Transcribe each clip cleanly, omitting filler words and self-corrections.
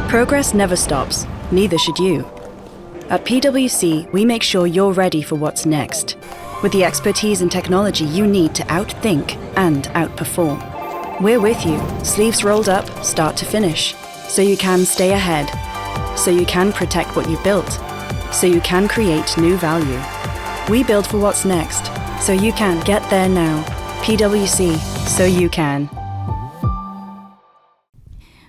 Progress never stops, neither should you. At PwC, we make sure you're ready for what's next, with the expertise and technology you need to outthink and outperform. We're with you, sleeves rolled up, start to finish, so you can stay ahead, so you can protect what you built, so you can create new value. We build for what's next, so you can get there now. PwC, so you can.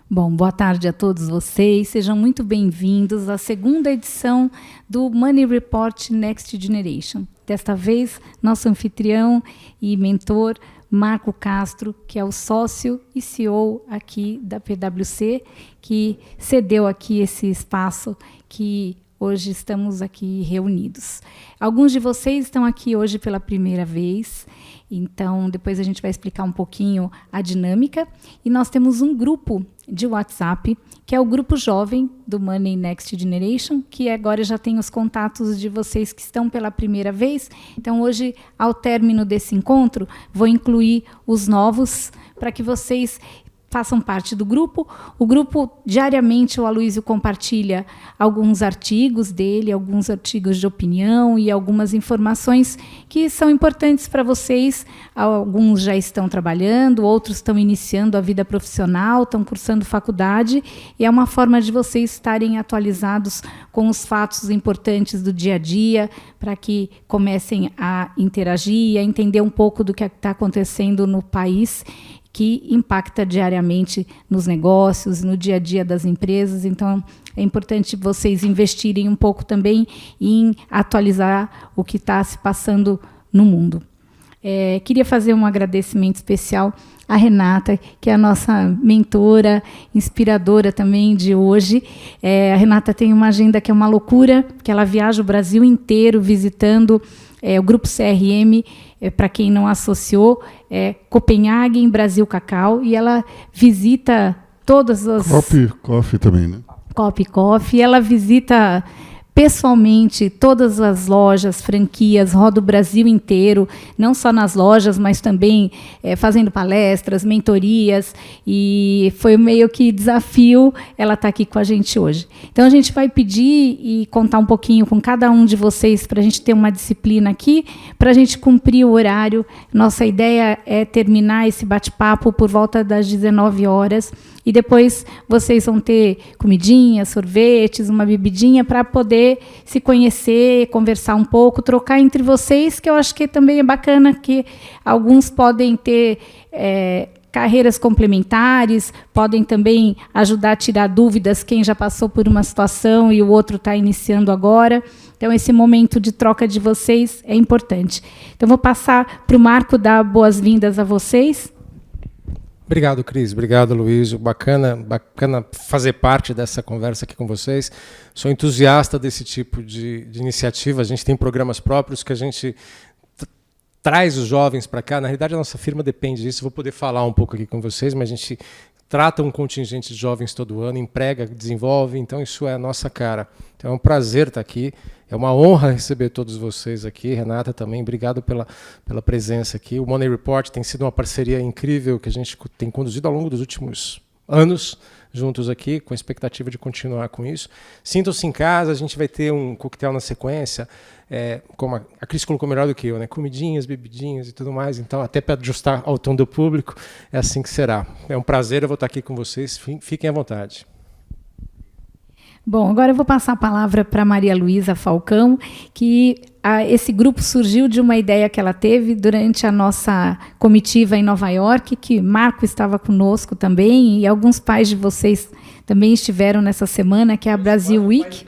Bom, boa tarde a todos vocês, sejam muito bem-vindos à segunda edição do Money Report Next Generation. Desta vez, nosso anfitrião e mentor, Marco Castro, que é o sócio e CEO aqui da PwC, que cedeu aqui esse espaço que hoje estamos aqui reunidos. Alguns de vocês estão aqui hoje pela primeira vez, então depois a gente vai explicar um pouquinho a dinâmica. E nós temos um grupo de WhatsApp, que é o grupo jovem do Money Next Generation, que agora já tem os contatos de vocês que estão pela primeira vez. Então hoje, ao término desse encontro, vou incluir os novos para que vocês façam parte do grupo. O grupo, diariamente, o Aloysio compartilha alguns artigos dele, alguns artigos de opinião e algumas informações que são importantes para vocês. Alguns já estão trabalhando, outros estão iniciando a vida profissional, estão cursando faculdade, e é uma forma de vocês estarem atualizados com os fatos importantes do dia a dia, para que comecem a interagir, a entender um pouco do que está acontecendo no país, que impacta diariamente nos negócios, no dia a dia das empresas. Então, é importante vocês investirem um pouco também em atualizar o que está se passando no mundo. Queria fazer um agradecimento especial à Renata, que é a nossa mentora, inspiradora também de hoje. A Renata tem uma agenda que é uma loucura, que ela viaja o Brasil inteiro visitando o Grupo CRM, para quem não associou, Copenhague, Brasil Cacau, e ela visita todas as... Coffee também, né? Coffee, ela visita pessoalmente todas as lojas, franquias, roda o Brasil inteiro, não só nas lojas, mas também fazendo palestras, mentorias, e foi meio que desafio ela estar aqui com a gente hoje. Então, a gente vai pedir e contar um pouquinho com cada um de vocês para a gente ter uma disciplina aqui, para a gente cumprir o horário. Nossa ideia é terminar esse bate-papo por volta das 19 horas, e depois vocês vão ter comidinhas, sorvetes, uma bebidinha para poder se conhecer, conversar um pouco, trocar entre vocês, que eu acho que também é bacana, que alguns podem ter carreiras complementares, podem também ajudar a tirar dúvidas, quem já passou por uma situação e o outro está iniciando agora. Então, esse momento de troca de vocês é importante. Então, vou passar para o Marco dar boas-vindas a vocês. Obrigado, Cris. Obrigado, Aloysio. Bacana fazer parte dessa conversa aqui com vocês. Sou entusiasta desse tipo de iniciativa. A gente tem programas próprios que a gente traz os jovens para cá. Na realidade, a nossa firma depende disso. Vou poder falar um pouco aqui com vocês, mas a gente trata um contingente de jovens todo ano, emprega, desenvolve, então isso é a nossa cara. Então é um prazer estar aqui, é uma honra receber todos vocês aqui. Renata também, obrigado pela presença aqui. O Money Report tem sido uma parceria incrível que a gente tem conduzido ao longo dos últimos anos, juntos aqui, com a expectativa de continuar com isso. Sintam-se em casa, a gente vai ter um coquetel na sequência, como a Cris colocou melhor do que eu, né? Comidinhas, bebidinhas e tudo mais, então até para ajustar ao tom do público, é assim que será. É um prazer, eu vou estar aqui com vocês, fiquem à vontade. Bom, agora eu vou passar a palavra para Maria Luísa Falcão, que esse grupo surgiu de uma ideia que ela teve durante a nossa comitiva em Nova York, que Marco estava conosco também, e alguns pais de vocês também estiveram nessa semana, que é a Brasil Week.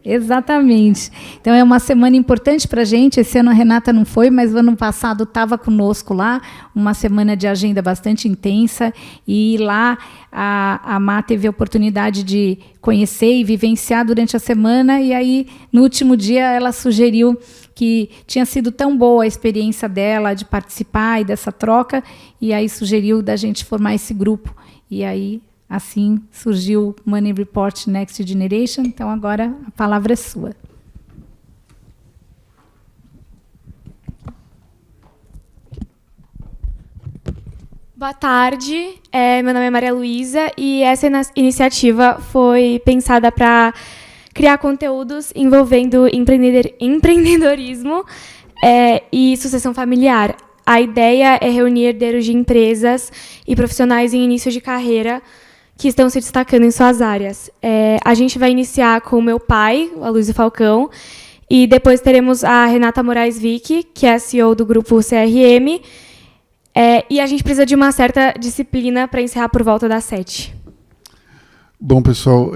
Exatamente. Então, é uma semana importante para a gente. Esse ano a Renata não foi, mas o ano passado estava conosco lá, uma semana de agenda bastante intensa, e lá a Má teve a oportunidade de conhecer e vivenciar durante a semana, e aí, no último dia, ela sugeriu que tinha sido tão boa a experiência dela de participar e dessa troca, e aí sugeriu da gente formar esse grupo. E aí, assim surgiu o Money Report Next Generation. Então, agora a palavra é sua. Boa tarde, meu nome é Maria Luísa e essa iniciativa foi pensada para criar conteúdos envolvendo empreendedorismo e sucessão familiar. A ideia é reunir herdeiros de empresas e profissionais em início de carreira que estão se destacando em suas áreas. A gente vai iniciar com o meu pai, o Aloysio Falcão, e depois teremos a Renata Moraes Vick, que é a CEO do grupo CRM, e a gente precisa de uma certa disciplina para encerrar por volta das 7. Bom, pessoal,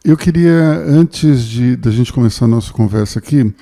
eu queria, antes da gente começar a nossa conversa aqui,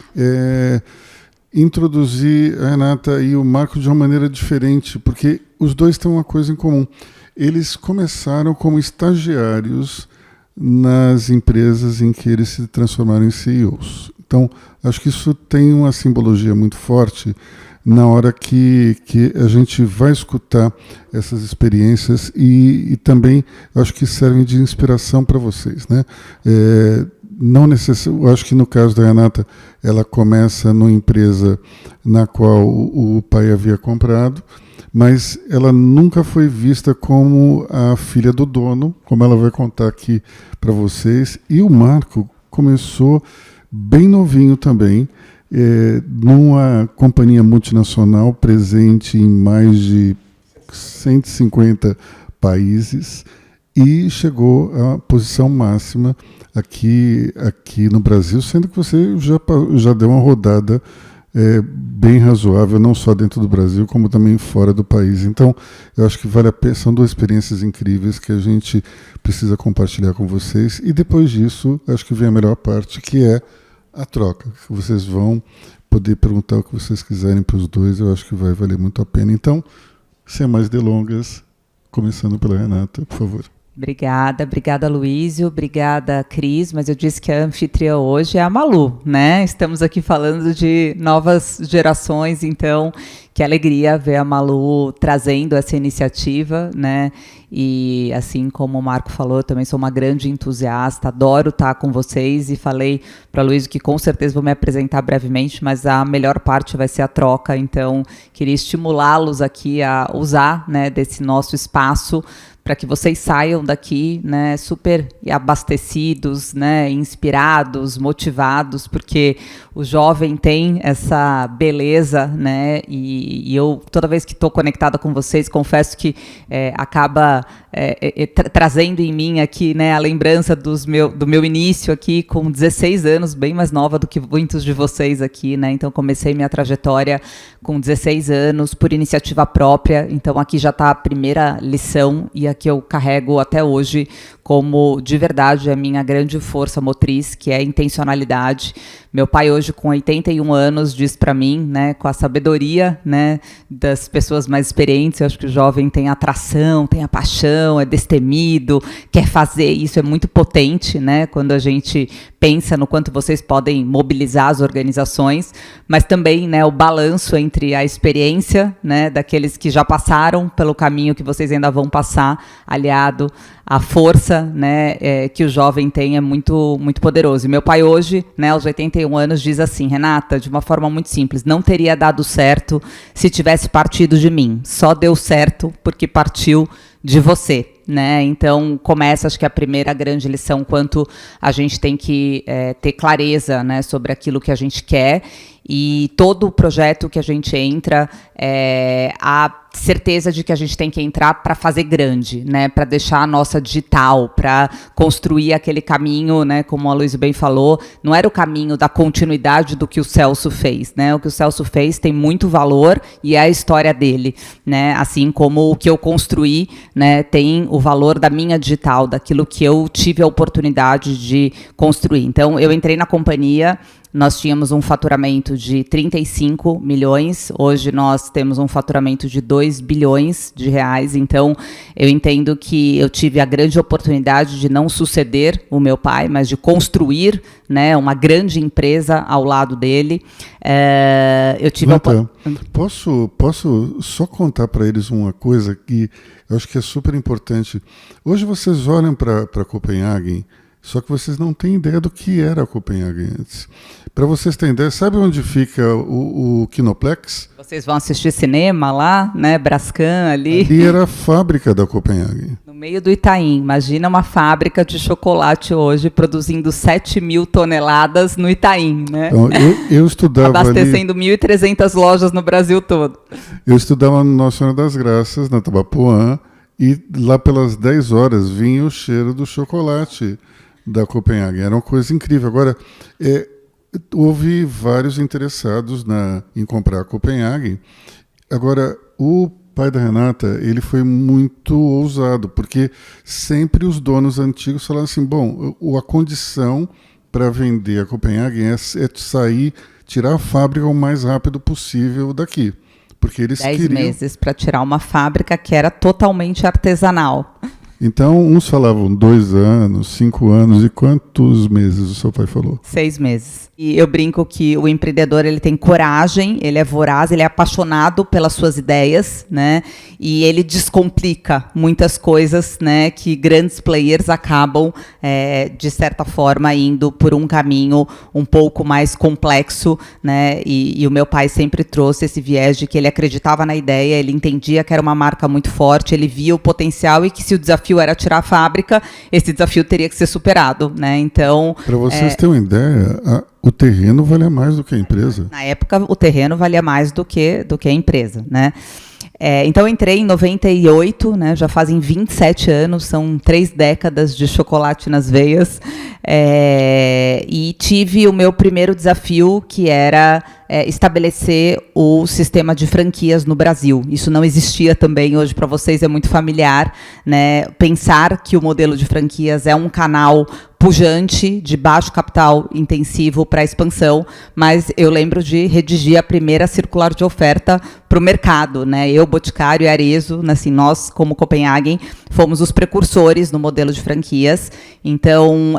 introduzir a Renata e o Marco de uma maneira diferente, porque os dois têm uma coisa em comum. Eles começaram como estagiários nas empresas em que eles se transformaram em CEOs. Então, acho que isso tem uma simbologia muito forte na hora que a gente vai escutar essas experiências e também acho que servem de inspiração para vocês, né? Eu acho que no caso da Renata, ela começa numa empresa na qual o pai havia comprado, mas ela nunca foi vista como a filha do dono, como ela vai contar aqui para vocês. E o Marco começou bem novinho também, numa companhia multinacional presente em mais de 150 países e chegou à posição máxima aqui no Brasil, sendo que você já deu uma rodada bem razoável, não só dentro do Brasil, como também fora do país. Então, eu acho que vale a pena, são duas experiências incríveis que a gente precisa compartilhar com vocês. E depois disso, acho que vem a melhor parte, que é a troca, que vocês vão poder perguntar o que vocês quiserem para os dois. Eu acho que vai valer muito a pena. Então, sem mais delongas, começando pela Renata, por favor. Obrigada, Luísio, obrigada, Cris, mas eu disse que a anfitriã hoje é a Malu, né? Estamos aqui falando de novas gerações, então que alegria ver a Malu trazendo essa iniciativa, né? E assim como o Marco falou, eu também sou uma grande entusiasta, adoro estar com vocês e falei para a Luísio que com certeza vou me apresentar brevemente, mas a melhor parte vai ser a troca, então queria estimulá-los aqui a usar, né, desse nosso espaço para que vocês saiam daqui, né, super abastecidos, né, inspirados, motivados, porque o jovem tem essa beleza, né, e eu, toda vez que estou conectada com vocês, confesso que acaba trazendo em mim aqui, né, a lembrança do meu início aqui com 16 anos, bem mais nova do que muitos de vocês aqui, né, então comecei minha trajetória com 16 anos, por iniciativa própria, então aqui já está a primeira lição e a que eu carrego até hoje como, de verdade, a minha grande força motriz, que é a intencionalidade. Meu pai hoje, com 81 anos, diz para mim, né, com a sabedoria, né, das pessoas mais experientes, eu acho que o jovem tem atração, tem a paixão, é destemido, quer fazer, isso é muito potente, né, quando a gente pensa no quanto vocês podem mobilizar as organizações, mas também, né, o balanço entre a experiência, né, daqueles que já passaram pelo caminho que vocês ainda vão passar, aliado à força, né, que o jovem tem, é muito, muito poderoso. E meu pai hoje, né, aos 81 anos, diz assim: Renata, de uma forma muito simples, não teria dado certo se tivesse partido de mim. Só deu certo porque partiu de você. Né? Então, começa, acho que a primeira grande lição, quanto a gente tem que ter clareza, né, sobre aquilo que a gente quer, e todo o projeto que a gente entra, a certeza de que a gente tem que entrar para fazer grande, né, para deixar a nossa digital, para construir aquele caminho, né, como a Aloysio bem falou, não era o caminho da continuidade do que o Celso fez, né, o que o Celso fez tem muito valor e é a história dele, né, assim como o que eu construí, né, tem o valor da minha digital, daquilo que eu tive a oportunidade de construir. Então, eu entrei na companhia, nós tínhamos um faturamento de 35 milhões, hoje nós temos um faturamento de 2 bilhões de reais, então eu entendo que eu tive a grande oportunidade de não suceder o meu pai, mas de construir, né, uma grande empresa ao lado dele. Eu tive Posso só contar para eles uma coisa que eu acho que é super importante. Hoje vocês olham para Copenhague Só que vocês não têm ideia do que era a Copenhagen antes. Para vocês terem ideia, sabe onde fica o Kinoplex? Vocês vão assistir cinema lá, né? Brascan ali. Ali era a fábrica da Copenhagen. No meio do Itaim. Imagina uma fábrica de chocolate hoje produzindo 7.000 toneladas no Itaim, né? Então, eu estudava abastecendo 1.300 lojas no Brasil todo. Eu estudava no Nossa Senhora das Graças, na Tabapuã, e lá pelas 10 horas vinha o cheiro do chocolate da Copenhagen. Era uma coisa incrível. Agora, houve vários interessados em comprar a Copenhagen. Agora, o pai da Renata, ele foi muito ousado, porque sempre os donos antigos falavam assim, bom, a condição para vender a Copenhagen é sair, tirar a fábrica o mais rápido possível daqui. Porque eles 10 queriam... meses para tirar uma fábrica que era totalmente artesanal. Então, uns falavam 2 anos, 5 anos, e quantos meses o seu pai falou? 6 meses. E eu brinco que o empreendedor, ele tem coragem, ele é voraz, ele é apaixonado pelas suas ideias, né? E ele descomplica muitas coisas, né? Que grandes players acabam, de certa forma, indo por um caminho um pouco mais complexo, né? E o meu pai sempre trouxe esse viés de que ele acreditava na ideia, ele entendia que era uma marca muito forte, ele via o potencial e que se o desafio era tirar a fábrica, esse desafio teria que ser superado, né? Então, para vocês terem uma ideia, o terreno valia mais do que a empresa. Na época, o terreno valia mais do que a empresa, né? Então, eu entrei em 98, né? Já fazem 27 anos, são 3 décadas de chocolate nas veias, e tive o meu primeiro desafio, que era estabelecer o sistema de franquias no Brasil. Isso não existia também, hoje para vocês é muito familiar, né? Pensar que o modelo de franquias é um canal pujante, de baixo capital intensivo para expansão, mas eu lembro de redigir a primeira circular de oferta para o mercado, né? Eu, Boticário e Arezzo, assim, nós, como Copenhagen, fomos os precursores no modelo de franquias. Então,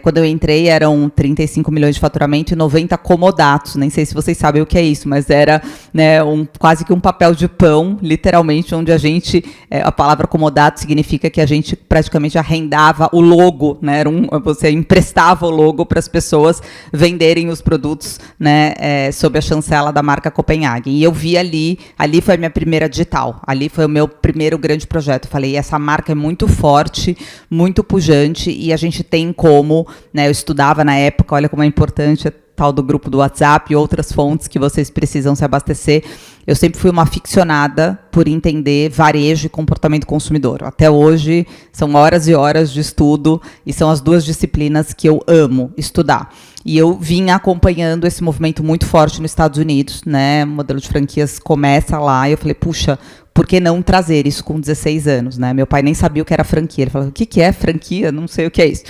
quando eu entrei, eram 35 milhões de faturamento e 90 comodatos. Nem sei se vocês sabem o que é isso, mas era, né, quase que um papel de pão, literalmente, onde a gente, a palavra comodato significa que a gente praticamente arrendava o logo, né? Você emprestava o logo para as pessoas venderem os produtos, né, sob a chancela da marca Copenhagen. E eu vi ali foi a minha primeira digital, ali foi o meu primeiro grande projeto. Eu falei, essa marca é muito forte, muito pujante, e a gente tem como, né, eu estudava na época, olha como é importante tal do grupo do WhatsApp e outras fontes que vocês precisam se abastecer. Eu sempre fui uma aficionada por entender varejo e comportamento consumidor. Até hoje, são horas e horas de estudo e são as 2 disciplinas que eu amo estudar. E eu vinha acompanhando esse movimento muito forte nos Estados Unidos, né? O modelo de franquias começa lá e eu falei, puxa, por que não trazer isso com 16 anos, né? Meu pai nem sabia o que era franquia. Ele falou, o que é franquia? Não sei o que é isso.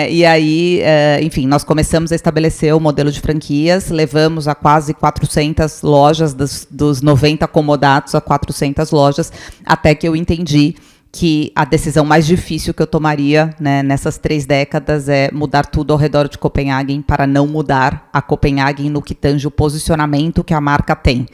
E aí, enfim, nós começamos a estabelecer o modelo de franquias, levamos a quase 400 lojas, dos 90 comodatos a 400 lojas, até que eu entendi que a decisão mais difícil que eu tomaria, né, nessas 3 décadas é mudar tudo ao redor de Copenhagen para não mudar a Copenhagen no que tange o posicionamento que a marca tem.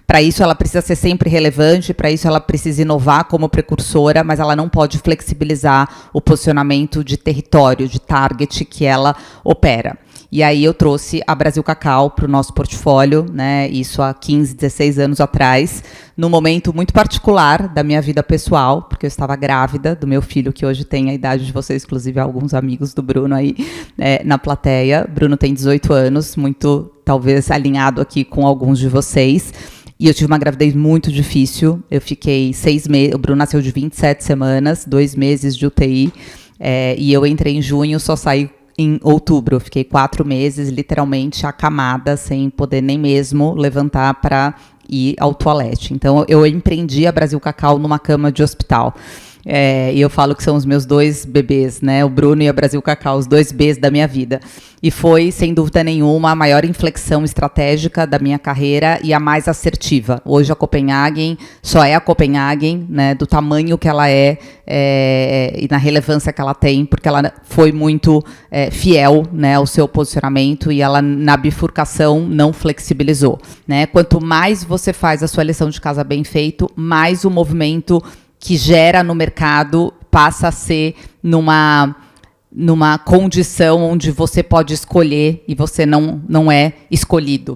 Para isso, ela precisa ser sempre relevante, para isso ela precisa inovar como precursora, mas ela não pode flexibilizar o posicionamento de território, de target que ela opera. E aí eu trouxe a Brasil Cacau para o nosso portfólio, né, isso há 15, 16 anos atrás, num momento muito particular da minha vida pessoal, porque eu estava grávida do meu filho, que hoje tem a idade de vocês, inclusive alguns amigos do Bruno aí na plateia. Bruno tem 18 anos, muito, talvez, alinhado aqui com alguns de vocês. E eu tive uma gravidez muito difícil, eu fiquei 6 meses, o Bruno nasceu de 27 semanas, 2 meses de UTI, e eu entrei em junho, só saí em outubro. Eu fiquei 4 meses, literalmente, acamada, sem poder nem mesmo levantar para ir ao toalete. Então, eu empreendi a Brasil Cacau numa cama de hospital. E eu falo que são os meus 2 bebês, né? O Bruno e a Brasil Cacau, os 2 Bs da minha vida. E foi, sem dúvida nenhuma, a maior inflexão estratégica da minha carreira e a mais assertiva. Hoje a Copenhagen só é a Copenhagen, né? Do tamanho que ela é e na relevância que ela tem, porque ela foi muito fiel, né, ao seu posicionamento, e ela, na bifurcação, não flexibilizou, né? Quanto mais você faz a sua lição de casa bem feito, mais o movimento que gera no mercado passa a ser numa condição onde você pode escolher e você não é escolhido.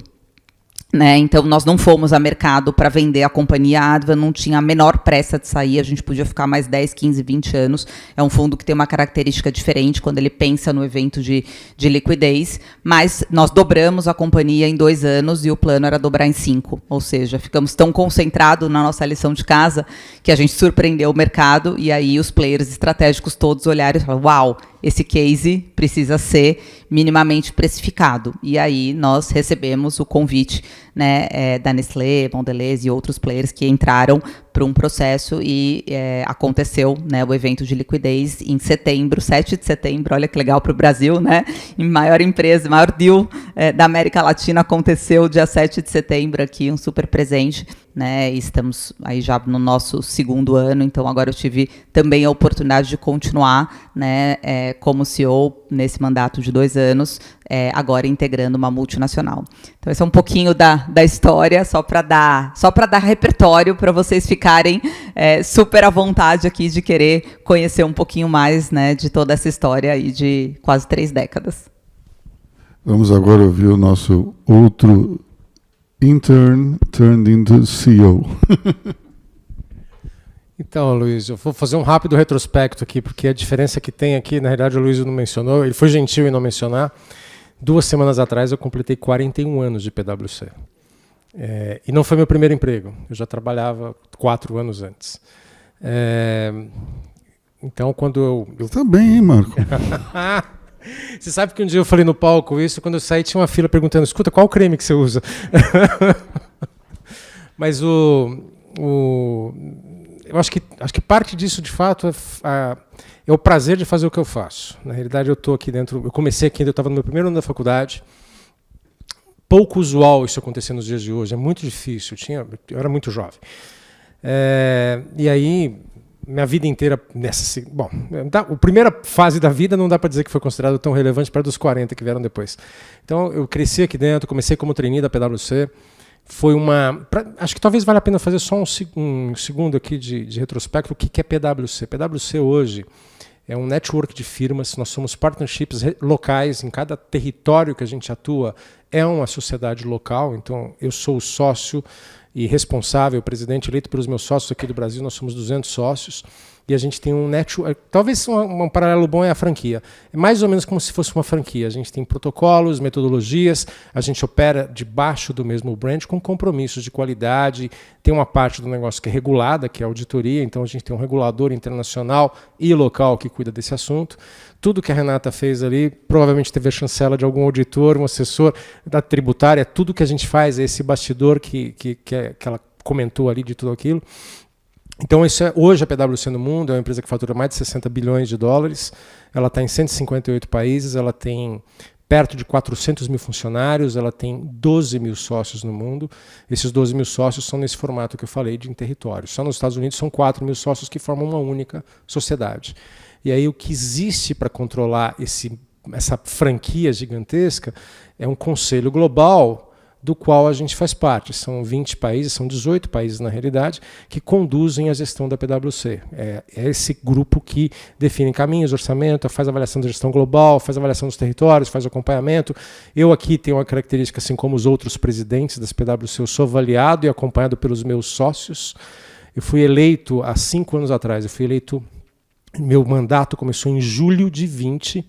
Né? Então, nós não fomos a mercado para vender a companhia. A Adva não tinha a menor pressa de sair, a gente podia ficar mais 10, 15, 20 anos. É um fundo que tem uma característica diferente quando ele pensa no evento de liquidez, mas nós dobramos a companhia em 2 anos e o plano era dobrar em 5. Ou seja, ficamos tão concentrados na nossa lição de casa que a gente surpreendeu o mercado e aí os players estratégicos todos olharam e falaram, uau, esse case precisa ser minimamente precificado. E aí nós recebemos o convite, né, da Nestlé, Mondelez e outros players que entraram para um processo e aconteceu, né, o evento de liquidez em setembro, 7 de setembro, olha que legal para o Brasil, né? Em maior empresa, maior deal da América Latina aconteceu dia 7 de setembro aqui, um super presente. Né, estamos aí já no nosso 2º ano, então agora eu tive também a oportunidade de continuar, né, como CEO nesse mandato de 2 anos, agora integrando uma multinacional. Então esse é um pouquinho da história, só para dar repertório para vocês ficarem super à vontade aqui de querer conhecer um pouquinho mais, né, de toda essa história aí de quase 3 décadas. Vamos agora ouvir o nosso outro intern turned into CEO. Então, Luiz, eu vou fazer um rápido retrospecto aqui, porque a diferença que tem aqui, na realidade, o Luiz não mencionou, ele foi gentil em não mencionar. 2 semanas atrás eu completei 41 anos de PwC. E não foi meu primeiro emprego, eu já trabalhava 4 anos antes. Então, quando eu... Tá bem, hein, Marco? Você sabe que um dia eu falei no palco isso, quando eu saí tinha uma fila perguntando, escuta, qual creme que você usa? Mas eu acho que parte disso, de fato, é o prazer de fazer o que eu faço. Na realidade, eu estou aqui dentro, eu comecei aqui, eu estava no meu primeiro ano da faculdade. Pouco usual isso acontecer nos dias de hoje, é muito difícil, eu era muito jovem. E aí... minha vida inteira nessa... Bom, a primeira fase da vida não dá para dizer que foi considerado tão relevante para dos 40 que vieram depois. Então, eu cresci aqui dentro, comecei como trainee da PwC. Foi acho que talvez valha a pena fazer só um segundo aqui de retrospecto. O que é PwC? PwC hoje é um network de firmas, nós somos partnerships locais, em cada território que a gente atua é uma sociedade local, então eu sou o sócio e responsável, presidente eleito pelos meus sócios aqui do Brasil, nós somos 200 sócios, e a gente tem um network, talvez um paralelo bom é a franquia, é mais ou menos como se fosse uma franquia, a gente tem protocolos, metodologias, a gente opera debaixo do mesmo brand com compromissos de qualidade, tem uma parte do negócio que é regulada, que é a auditoria, então a gente tem um regulador internacional e local que cuida desse assunto. Tudo que a Renata fez ali, provavelmente teve a chancela de algum auditor, um assessor da tributária, tudo que a gente faz é esse bastidor que ela comentou ali de tudo aquilo. Então, hoje a PwC no mundo é uma empresa que fatura mais de 60 bilhões de dólares, ela está em 158 países, ela tem perto de 400 mil funcionários, ela tem 12 mil sócios no mundo. Esses 12 mil sócios são nesse formato que eu falei de território. Só nos Estados Unidos são 4 mil sócios que formam uma única sociedade. E aí o que existe para controlar essa franquia gigantesca é um conselho global do qual a gente faz parte. São 20 países, são 18 países na realidade, que conduzem a gestão da PwC. É esse grupo que define caminhos, orçamento, faz avaliação da gestão global, faz avaliação dos territórios, faz acompanhamento. Eu aqui tenho uma característica, assim como os outros presidentes das PwC, eu sou avaliado e acompanhado pelos meus sócios. Eu fui eleito há 5 anos atrás, meu mandato começou em julho de 20,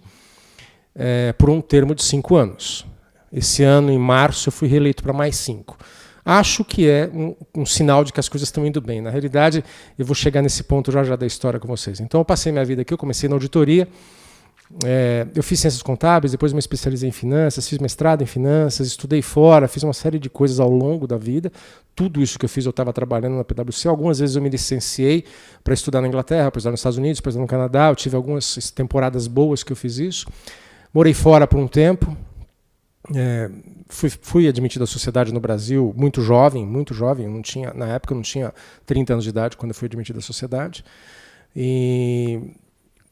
por um termo de 5 anos. Esse ano, em março, eu fui reeleito para mais 5. Acho que é um sinal de que as coisas estão indo bem. Na realidade, eu vou chegar nesse ponto já da história com vocês. Então, eu passei minha vida aqui, eu comecei na auditoria, eu fiz ciências contábeis, depois me especializei em finanças, fiz mestrado em finanças, estudei fora, fiz uma série de coisas ao longo da vida. Tudo isso que eu fiz eu estava trabalhando na PwC. Algumas vezes eu me licenciei para estudar na Inglaterra, para estudar nos Estados Unidos, para estudar no Canadá. Eu tive algumas temporadas boas que eu fiz isso. Morei fora por um tempo. Fui admitido à sociedade no Brasil muito jovem, na época eu não tinha 30 anos de idade quando eu fui admitido à sociedade, e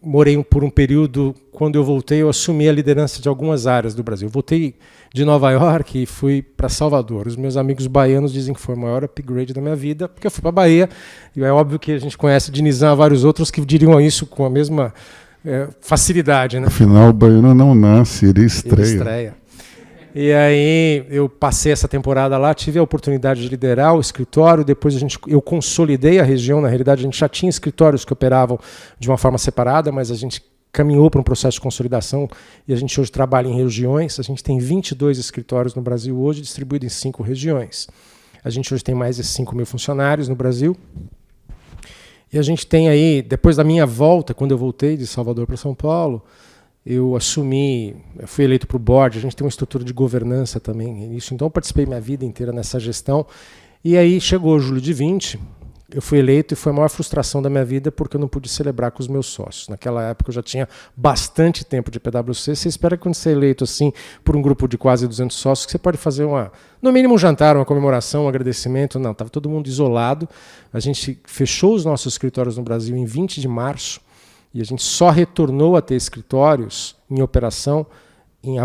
morei por um período. Quando eu voltei, eu assumi a liderança de algumas áreas do Brasil. Eu voltei de Nova York e fui para Salvador. Os meus amigos baianos dizem que foi o maior upgrade da minha vida, porque eu fui para a Bahia, e é óbvio que a gente conhece de Nizam vários outros que diriam isso com a mesma facilidade, né? Afinal, o baiano não nasce, ele estreia. Ele estreia. E aí eu passei essa temporada lá, tive a oportunidade de liderar o escritório, depois eu consolidei a região, na realidade a gente já tinha escritórios que operavam de uma forma separada, mas a gente caminhou para um processo de consolidação e a gente hoje trabalha em regiões. A gente tem 22 escritórios no Brasil hoje, distribuídos em 5 regiões. A gente hoje tem mais de 5 mil funcionários no Brasil. E a gente tem aí, depois da minha volta, quando eu voltei de Salvador para São Paulo, eu fui eleito para o board, a gente tem uma estrutura de governança também, então eu participei minha vida inteira nessa gestão, e aí chegou julho de 20, eu fui eleito e foi a maior frustração da minha vida porque eu não pude celebrar com os meus sócios. Naquela época eu já tinha bastante tempo de PwC, você espera que quando você é eleito assim por um grupo de quase 200 sócios, que você pode fazer no mínimo um jantar, uma comemoração, um agradecimento. Não, estava todo mundo isolado, a gente fechou os nossos escritórios no Brasil em 20 de março, e a gente só retornou a ter escritórios em operação em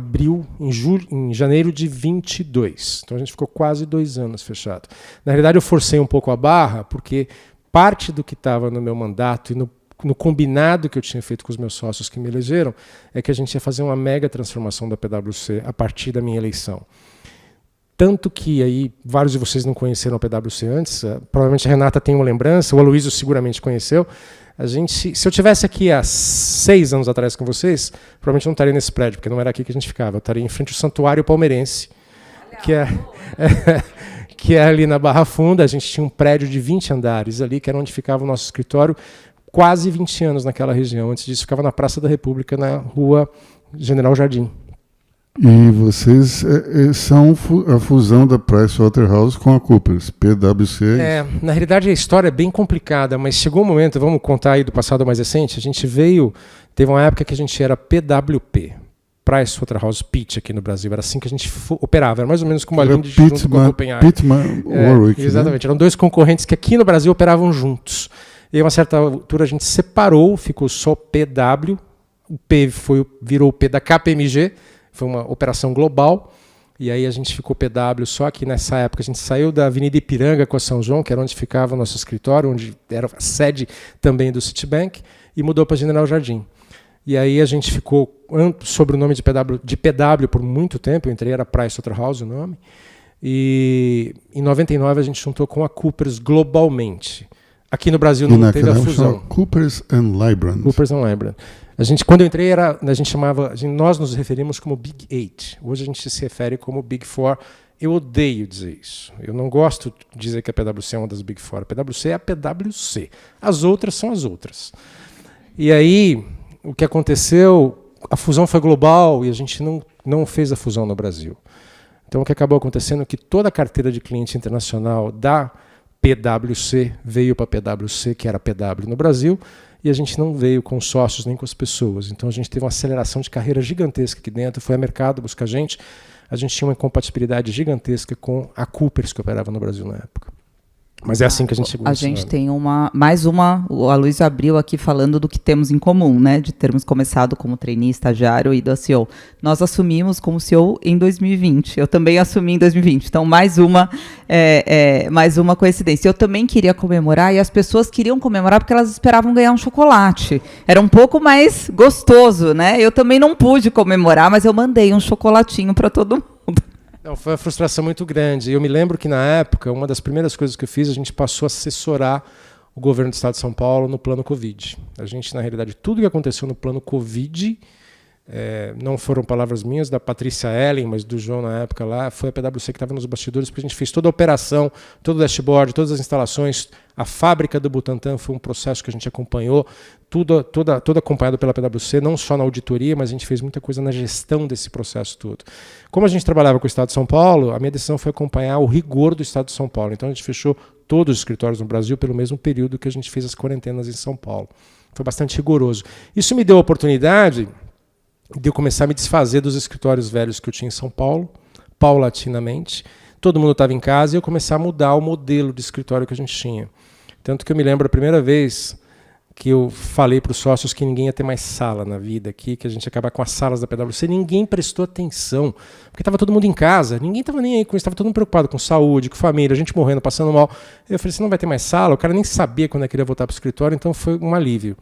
janeiro de 22. Então a gente ficou quase 2 anos fechado. Na realidade eu forcei um pouco a barra, porque parte do que estava no meu mandato e no combinado que eu tinha feito com os meus sócios que me elegeram, é que a gente ia fazer uma mega transformação da PwC a partir da minha eleição. Tanto que aí vários de vocês não conheceram a PwC antes, provavelmente a Renata tem uma lembrança, o Aloysio seguramente conheceu. Se eu tivesse aqui há 6 anos atrás com vocês, provavelmente não estaria nesse prédio, porque não era aqui que a gente ficava. Eu estaria em frente ao Santuário Palmeirense, que é ali na Barra Funda. A gente tinha um prédio de 20 andares ali, que era onde ficava o nosso escritório, quase 20 anos naquela região. Antes disso, ficava na Praça da República, na Rua General Jardim. E vocês são a fusão da Pricewaterhouse com a Coopers, PwC. Na realidade a história é bem complicada, mas chegou um momento, vamos contar aí do passado mais recente, a gente teve uma época que a gente era PwP, PricewaterhousePitch aqui no Brasil, era assim que a gente operava, era mais ou menos como a Linde junto com a Copenhagen. Pittman Warwick, exatamente, né? Eram 2 concorrentes que aqui no Brasil operavam juntos. E a uma certa altura a gente separou, ficou só PW, o P virou o P da KPMG, foi uma operação global, e aí a gente ficou PW, só que nessa época a gente saiu da Avenida Ipiranga com a São João, que era onde ficava o nosso escritório, onde era a sede também do Citibank, e mudou para General Jardim. E aí a gente ficou sob o nome de PW por muito tempo, eu entrei, era Pricewaterhouse o nome, e em 99 a gente juntou com a Coopers globalmente. Aqui no Brasil não teve a fusão. Coopers and Lybrand. Coopers and Lybrand. Quando eu entrei, nós nos referimos como Big 8. Hoje a gente se refere como Big 4. Eu odeio dizer isso. Eu não gosto de dizer que a PwC é uma das Big 4. A PwC é a PwC. As outras são as outras. E aí, o que aconteceu, a fusão foi global e a gente não fez a fusão no Brasil. Então, o que acabou acontecendo é que toda a carteira de cliente internacional da PwC veio para a PwC, que era PW no Brasil, e a gente não veio com os sócios nem com as pessoas. Então a gente teve uma aceleração de carreira gigantesca aqui dentro, foi ao mercado buscar gente tinha uma incompatibilidade gigantesca com a Coopers que operava no Brasil na época. Mas é assim que a gente chegou. A gente tem mais uma, o Aloysio abriu aqui falando do que temos em comum, né? De termos começado como trainee, estagiário e do CEO. Nós assumimos como CEO em 2020. Eu também assumi em 2020. Então, mais uma coincidência. Eu também queria comemorar e as pessoas queriam comemorar porque elas esperavam ganhar um chocolate. Era um pouco mais gostoso, né? Eu também não pude comemorar, mas eu mandei um chocolatinho para todo mundo. Não, foi uma frustração muito grande. Eu me lembro que, na época, uma das primeiras coisas que eu fiz, a gente passou a assessorar o governo do Estado de São Paulo no plano Covid. A gente, na realidade, tudo que aconteceu no plano Covid, não foram palavras minhas, da Patrícia Ellen, mas do João na época lá, foi a PwC que estava nos bastidores, porque a gente fez toda a operação, todo o dashboard, todas as instalações. A fábrica do Butantan foi um processo que a gente acompanhou, tudo acompanhado pela PwC, não só na auditoria, mas a gente fez muita coisa na gestão desse processo todo. Como a gente trabalhava com o Estado de São Paulo, a minha decisão foi acompanhar o rigor do Estado de São Paulo. Então a gente fechou todos os escritórios no Brasil pelo mesmo período que a gente fez as quarentenas em São Paulo. Foi bastante rigoroso. Isso me deu a oportunidade de eu começar a me desfazer dos escritórios velhos que eu tinha em São Paulo, paulatinamente. Todo mundo estava em casa e eu comecei a mudar o modelo de escritório que a gente tinha. Tanto que eu me lembro a primeira vez que eu falei para os sócios que ninguém ia ter mais sala na vida aqui, que a gente ia acabar com as salas da PwC. Ninguém prestou atenção, porque estava todo mundo em casa, ninguém estava nem aí com isso, estava todo mundo preocupado com saúde, com família, a gente morrendo, passando mal. Eu falei, você não vai ter mais sala? O cara nem sabia quando é que ele ia voltar para o escritório, então foi um alívio.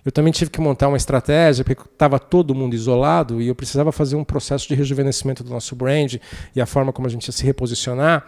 eu também tive que montar uma estratégia, porque estava todo mundo isolado e eu precisava fazer um processo de rejuvenescimento do nosso brand e a forma como a gente ia se reposicionar.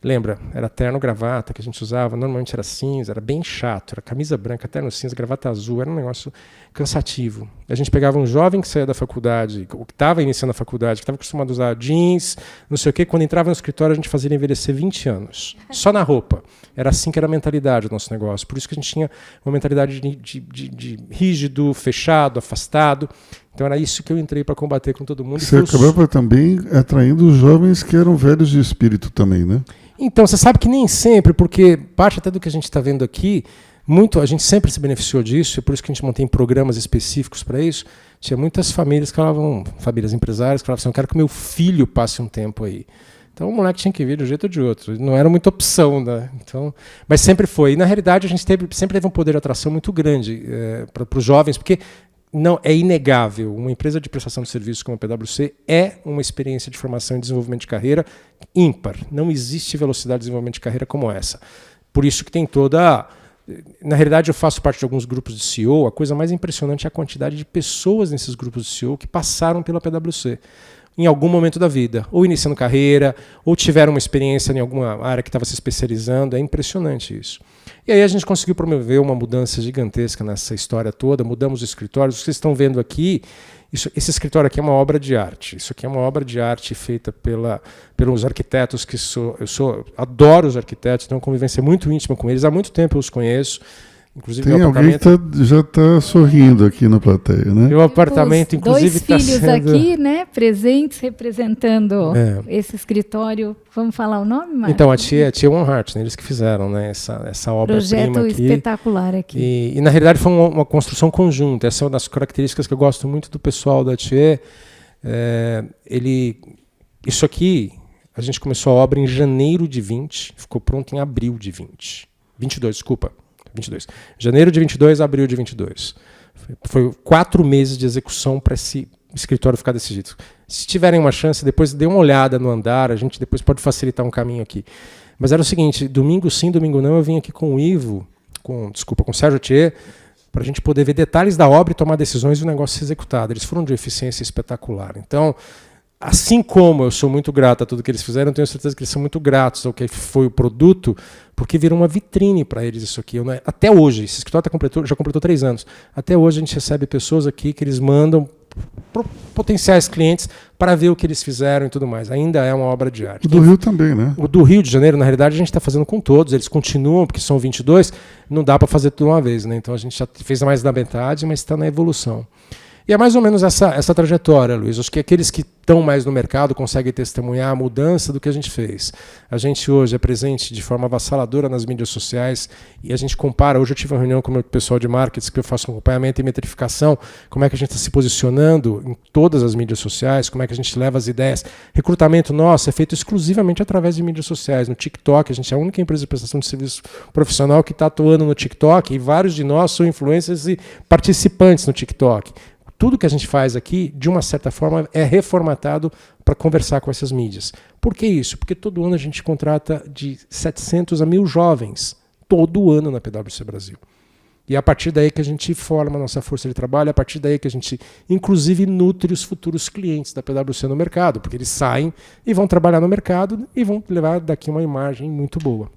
Lembra, era terno, gravata que a gente usava, normalmente era cinza, era bem chato, era camisa branca, terno cinza, gravata azul, era um negócio cansativo. A gente pegava um jovem que saía da faculdade, ou que estava iniciando a faculdade, que estava acostumado a usar jeans, não sei o quê, quando entrava no escritório a gente fazia ele envelhecer 20 anos, só na roupa. Era assim que era a mentalidade do nosso negócio, por isso que a gente tinha uma mentalidade de rígido, fechado, afastado. Então era isso que eu entrei para combater com todo mundo. Você acabava também atraindo os jovens que eram velhos de espírito também, né? Então, você sabe que nem sempre, porque parte até do que a gente está vendo aqui, a gente sempre se beneficiou disso, é por isso que a gente mantém programas específicos para isso. Tinha muitas famílias que falavam, famílias empresárias, que falavam assim, eu quero que meu filho passe um tempo aí. Então o moleque tinha que vir de um jeito ou de outro. Não era muita opção, né? Então, mas sempre foi. E na realidade a gente sempre teve um poder de atração muito grande para os jovens, porque não é inegável, uma empresa de prestação de serviços como a PwC é uma experiência de formação e desenvolvimento de carreira ímpar. Não existe velocidade de desenvolvimento de carreira como essa. Por isso que tem toda... Na realidade, eu faço parte de alguns grupos de CEO. A coisa mais impressionante é a quantidade de pessoas nesses grupos de CEO que passaram pela PwC em algum momento da vida, ou iniciando carreira, ou tiveram uma experiência em alguma área que estava se especializando. É impressionante isso. E aí a gente conseguiu promover uma mudança gigantesca nessa história toda, mudamos os escritórios. O que vocês estão vendo aqui, esse escritório aqui é uma obra de arte. Isso aqui é uma obra de arte feita pelos arquitetos que adoro os arquitetos, tenho uma convivência muito íntima com eles, há muito tempo eu os conheço. Inclusive, tem alguém que já está sorrindo aqui na plateia, né? Meu apartamento, inclusive, está sendo... Dois filhos aqui, né, presentes, representando esse escritório. Vamos falar o nome, Marcos? Então, a tia One Heart, né, eles que fizeram, né, essa obra-prima aqui. Projeto espetacular aqui. E, na realidade, foi uma construção conjunta. Essa é uma das características que eu gosto muito do pessoal da Tia. Isso aqui, a gente começou a obra em janeiro de 20, ficou pronto em abril de 22, desculpa. 22. Janeiro de 22, abril de 22. Foi 4 meses de execução para esse escritório ficar desse jeito. Se tiverem uma chance, depois dê uma olhada no andar, a gente depois pode facilitar um caminho aqui. Mas era o seguinte, domingo sim, domingo não, eu vim aqui com o Ivo, com o Sérgio Thier, para a gente poder ver detalhes da obra e tomar decisões e o negócio ser executado. Eles foram de eficiência espetacular. Então, assim como eu sou muito grato a tudo que eles fizeram, eu tenho certeza que eles são muito gratos ao que foi o produto, porque virou uma vitrine para eles isso aqui. Até hoje, esse escritório já completou 3 anos, até hoje a gente recebe pessoas aqui que eles mandam potenciais clientes para ver o que eles fizeram e tudo mais. Ainda é uma obra de arte. O do Rio também, né? O do Rio de Janeiro, na realidade, a gente está fazendo com todos. Eles continuam, porque são 22, não dá para fazer tudo uma vez, né? Então a gente já fez mais da metade, mas está na evolução. E é mais ou menos essa trajetória, Luiz. Acho que aqueles que estão mais no mercado conseguem testemunhar a mudança do que a gente fez. A gente hoje é presente de forma avassaladora nas mídias sociais e a gente compara. Hoje eu tive uma reunião com o meu pessoal de marketing, que eu faço acompanhamento e metrificação, como é que a gente está se posicionando em todas as mídias sociais, como é que a gente leva as ideias. Recrutamento nosso é feito exclusivamente através de mídias sociais. No TikTok, a gente é a única empresa de prestação de serviço profissional que está atuando no TikTok e vários de nós são influencers e participantes no TikTok. Tudo que a gente faz aqui, de uma certa forma, é reformatado para conversar com essas mídias. Por que isso? Porque todo ano a gente contrata de 700 a 1.000 jovens, todo ano na PwC Brasil. E é a partir daí que a gente forma a nossa força de trabalho, é a partir daí que a gente, inclusive, nutre os futuros clientes da PwC no mercado, porque eles saem e vão trabalhar no mercado e vão levar daqui uma imagem muito boa.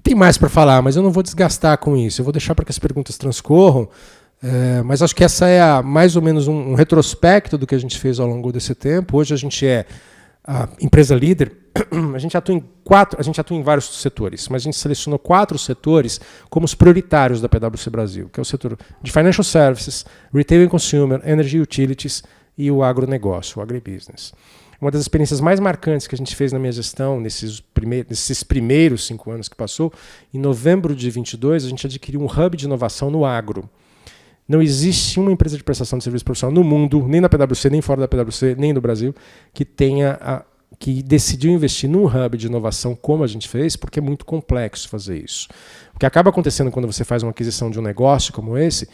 Tem mais para falar, mas eu não vou desgastar com isso. Eu vou deixar para que as perguntas transcorram. Mas acho que essa é mais ou menos um retrospecto do que a gente fez ao longo desse tempo. Hoje a gente é a empresa líder. A gente atua em vários setores, mas a gente selecionou 4 setores como os prioritários da PwC Brasil, que é o setor de Financial Services, Retail and Consumer, Energy Utilities e o agronegócio, o agribusiness. Uma das experiências mais marcantes que a gente fez na minha gestão, nesses primeiros 5 anos que passou, em novembro de 22, a gente adquiriu um hub de inovação no agro. Não existe uma empresa de prestação de serviço profissional no mundo, nem na PwC, nem fora da PwC, nem no Brasil, que decidiu investir num hub de inovação como a gente fez, porque é muito complexo fazer isso. O que acaba acontecendo quando você faz uma aquisição de um negócio como esse,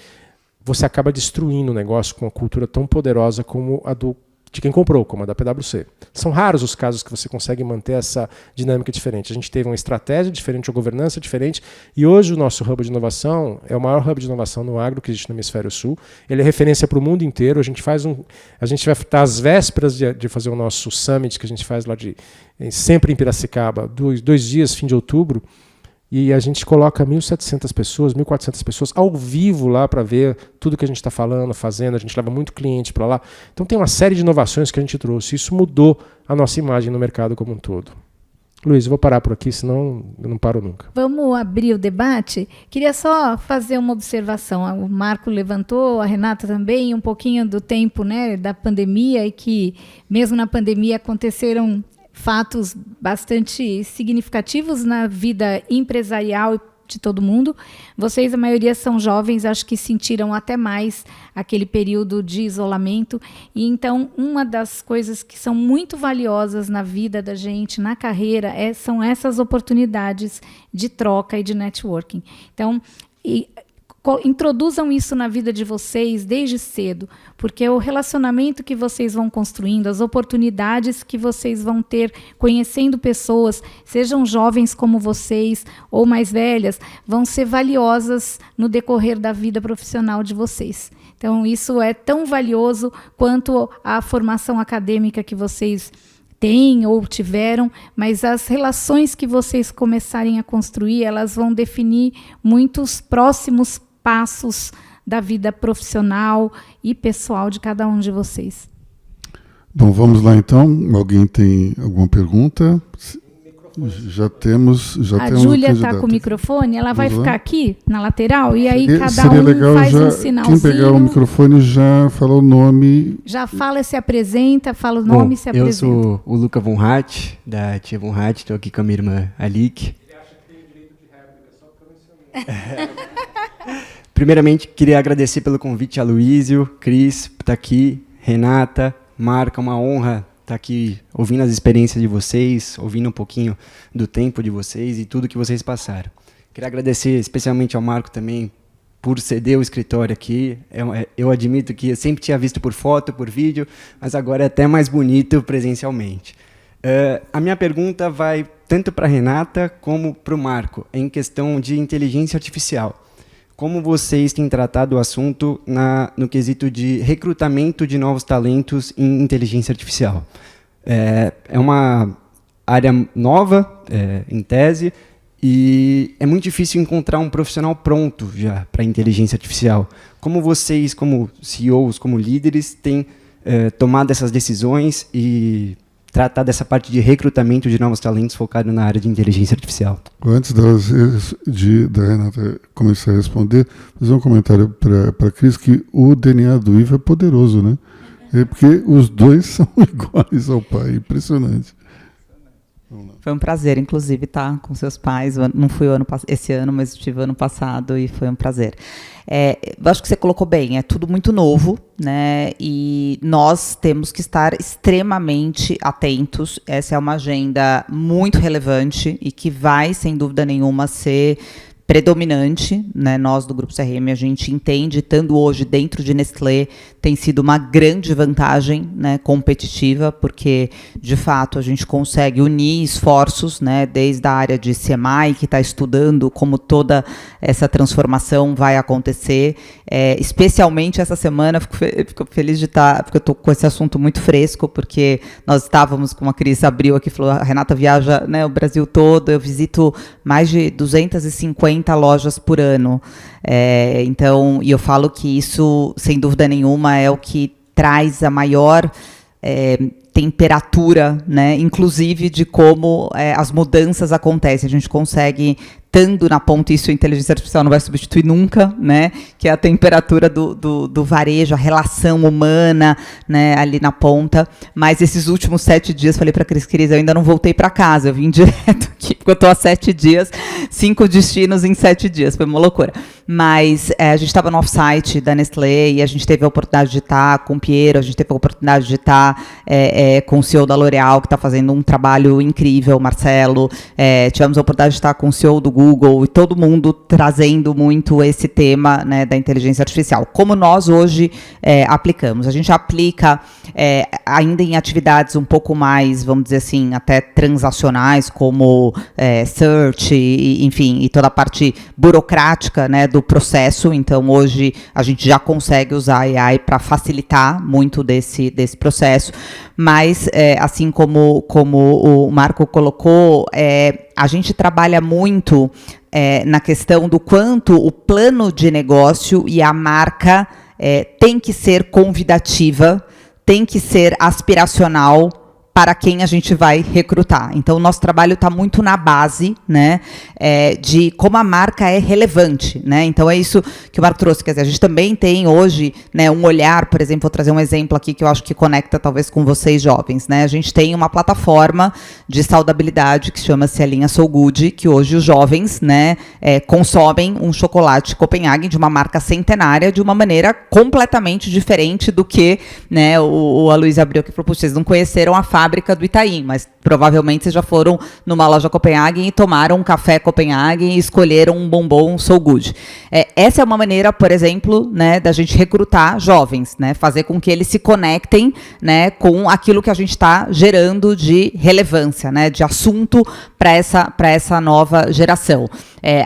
você acaba destruindo o negócio com uma cultura tão poderosa como a do de quem comprou, como a da PwC. São raros os casos que você consegue manter essa dinâmica diferente. A gente teve uma estratégia diferente, uma governança diferente, e hoje o nosso hub de inovação é o maior hub de inovação no agro que existe no Hemisfério Sul. Ele é referência para o mundo inteiro. A gente vai estar às vésperas de fazer o nosso summit, que a gente faz lá sempre em Piracicaba, 2 dias, fim de outubro, e a gente coloca 1.700 pessoas, 1.400 pessoas ao vivo lá para ver tudo que a gente está falando, fazendo. A gente leva muito cliente para lá. Então tem uma série de inovações que a gente trouxe. Isso mudou a nossa imagem no mercado como um todo. Luiz, eu vou parar por aqui, senão eu não paro nunca. Vamos abrir o debate. Queria só fazer uma observação. O Marco levantou, a Renata também, um pouquinho do tempo, né, da pandemia, e que mesmo na pandemia aconteceram fatos bastante significativos na vida empresarial de todo mundo. Vocês, a maioria, são jovens, acho que sentiram até mais aquele período de isolamento. E então, uma das coisas que são muito valiosas na vida da gente, na carreira, são essas oportunidades de troca e de networking. Então, introduzam isso na vida de vocês desde cedo, porque o relacionamento que vocês vão construindo, as oportunidades que vocês vão ter conhecendo pessoas, sejam jovens como vocês ou mais velhas, vão ser valiosas no decorrer da vida profissional de vocês. Então, isso é tão valioso quanto a formação acadêmica que vocês têm ou tiveram, mas as relações que vocês começarem a construir, elas vão definir muitos próximos passos da vida profissional e pessoal de cada um de vocês. Bom, vamos lá então. Alguém tem alguma pergunta? Já temos. A Júlia está com o microfone, ela vai ficar aqui na lateral e aí cada seria um legal faz já, um sinalzinho. quem pegar o microfone já fala o nome. Já fala, se apresenta, fala o nome e se apresenta. Eu sou o Luca Von Hatt, da Tia Von Hatt, estou aqui com a minha irmã Alik. Ele acha que tem direito de réplica, só porque eu mencionei. Primeiramente, queria agradecer pelo convite a Luísio, Cris, por estar aqui, Renata, Marca, uma honra estar aqui ouvindo as experiências de vocês, ouvindo um pouquinho do tempo de vocês e tudo que vocês passaram. Queria agradecer especialmente ao Marco também por ceder o escritório aqui. Eu admito que eu sempre tinha visto por foto, por vídeo, mas agora é até mais bonito presencialmente. A minha pergunta vai tanto para a Renata como para o Marco, em questão de inteligência artificial. Como vocês têm tratado o assunto no quesito de recrutamento de novos talentos em inteligência artificial? É uma área nova, em tese, e é muito difícil encontrar um profissional pronto já para inteligência artificial. Como vocês, como CEOs, como líderes, têm tomado essas decisões e tratar dessa parte de recrutamento de novos talentos focado na área de inteligência artificial? Antes da Renata começar a responder, fazer um comentário para a Cris, que o DNA do Ivo é poderoso, né? Porque os dois são iguais ao pai, impressionante. Foi um prazer, inclusive, estar com seus pais. Não fui esse ano, mas estive ano passado e foi um prazer. Eu acho que você colocou bem, é tudo muito novo, né? E nós temos que estar extremamente atentos. Essa é uma agenda muito relevante e que vai, sem dúvida nenhuma, ser predominante, né? Nós do Grupo CRM, a gente entende, estando hoje dentro de Nestlé, tem sido uma grande vantagem, né, competitiva, porque, de fato, a gente consegue unir esforços, né, desde a área de CMI, que está estudando como toda essa transformação vai acontecer, especialmente essa semana, fico feliz de estar, porque eu estou com esse assunto muito fresco, porque nós estávamos, como a Cris abriu aqui, falou, a Renata viaja, né, o Brasil todo, eu visito mais de 250 lojas por ano. Então, e eu falo que isso, sem dúvida nenhuma, é o que traz a maior temperatura, né, inclusive de como as mudanças acontecem. A gente consegue, estando na ponta, isso a inteligência artificial não vai substituir nunca, né, que é a temperatura do varejo, a relação humana, né, ali na ponta. Mas esses últimos 7 dias, falei para a Cris, eu ainda não voltei para casa, eu vim direto aqui, porque eu estou há 7 dias, 5 destinos em 7 dias, foi uma loucura. Mas a gente estava no off-site da Nestlé e a gente teve a oportunidade de estar com o Piero, a gente teve a oportunidade de estar com o CEO da L'Oréal, que está fazendo um trabalho incrível, Marcelo. Tivemos a oportunidade de estar com o CEO do Google e todo mundo trazendo muito esse tema, né, da inteligência artificial. Como nós hoje aplicamos? A gente aplica ainda em atividades um pouco mais, vamos dizer assim, até transacionais, como search, enfim, e toda a parte burocrática, né, do processo. Então, hoje, a gente já consegue usar a AI para facilitar muito desse processo. Mas, assim como o Marco colocou, a gente trabalha muito na questão do quanto o plano de negócio e a marca tem que ser convidativa, tem que ser aspiracional para quem a gente vai recrutar. Então, o nosso trabalho está muito na base, né, de como a marca é relevante, né? Então, é isso que o Marco trouxe. Quer dizer, a gente também tem hoje, né, um olhar, por exemplo, vou trazer um exemplo aqui que eu acho que conecta talvez com vocês jovens, né? A gente tem uma plataforma de saudabilidade que chama-se a linha So Good, que hoje os jovens, né, consomem um chocolate Copenhagen de uma marca centenária de uma maneira completamente diferente do que, né, o Aloysio abriu aqui e falou, vocês não conheceram a fábrica do Itaim, mas provavelmente vocês já foram numa loja Copenhagen e tomaram um café Copenhagen e escolheram um bombom So Good. Essa é uma maneira, por exemplo, né, da gente recrutar jovens, né, fazer com que eles se conectem, né, com aquilo que a gente está gerando de relevância, né, de assunto para essa nova geração.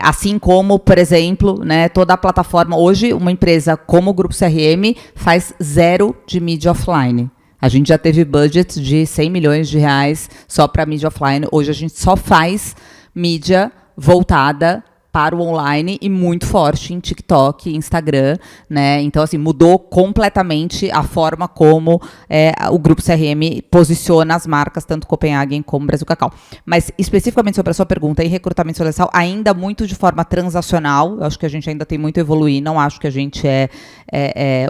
Assim como, por exemplo, né, toda a plataforma, hoje uma empresa como o Grupo CRM faz 0 de mídia offline. A gente já teve budget de 100 milhões de reais só para mídia offline. Hoje a gente só faz mídia voltada para o online e muito forte em TikTok e Instagram, né? Então, assim, mudou completamente a forma como o Grupo CRM posiciona as marcas, tanto Copenhagen como Brasil Cacau. Mas, especificamente sobre a sua pergunta, em recrutamento social, ainda muito de forma transacional, eu acho que a gente ainda tem muito a evoluir, não acho que a gente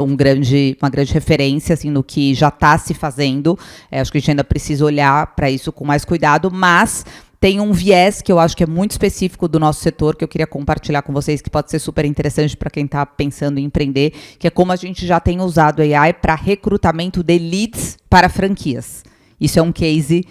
uma grande referência, assim, no que já está se fazendo, acho que a gente ainda precisa olhar para isso com mais cuidado, mas tem um viés que eu acho que é muito específico do nosso setor, que eu queria compartilhar com vocês, que pode ser super interessante para quem está pensando em empreender, que é como a gente já tem usado AI para recrutamento de leads para franquias. Isso é um case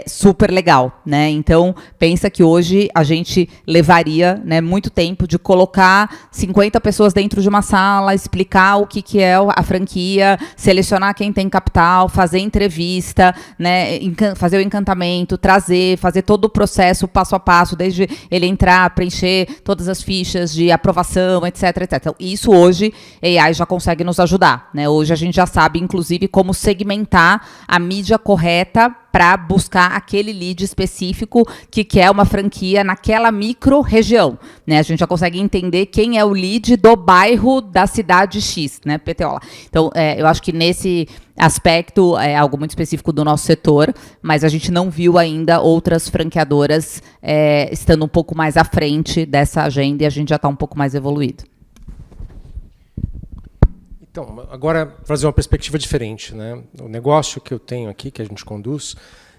super legal, né? Então, pensa que hoje a gente levaria, né, muito tempo de colocar 50 pessoas dentro de uma sala, explicar o que é a franquia, selecionar quem tem capital, fazer entrevista, né, fazer o encantamento, fazer todo o processo passo a passo, desde ele entrar, preencher todas as fichas de aprovação, etc, etc. Então, isso hoje, AI já consegue nos ajudar, né? Hoje a gente já sabe, inclusive, como segmentar a mídia correta para buscar aquele lead específico que quer uma franquia naquela micro-região, né? A gente já consegue entender quem é o lead do bairro da cidade X, né, PTO. Então, eu acho que nesse aspecto é algo muito específico do nosso setor, mas a gente não viu ainda outras franqueadoras estando um pouco mais à frente dessa agenda e a gente já está um pouco mais evoluído. Então, agora, trazer uma perspectiva diferente, né? O negócio que eu tenho aqui, que a gente conduz,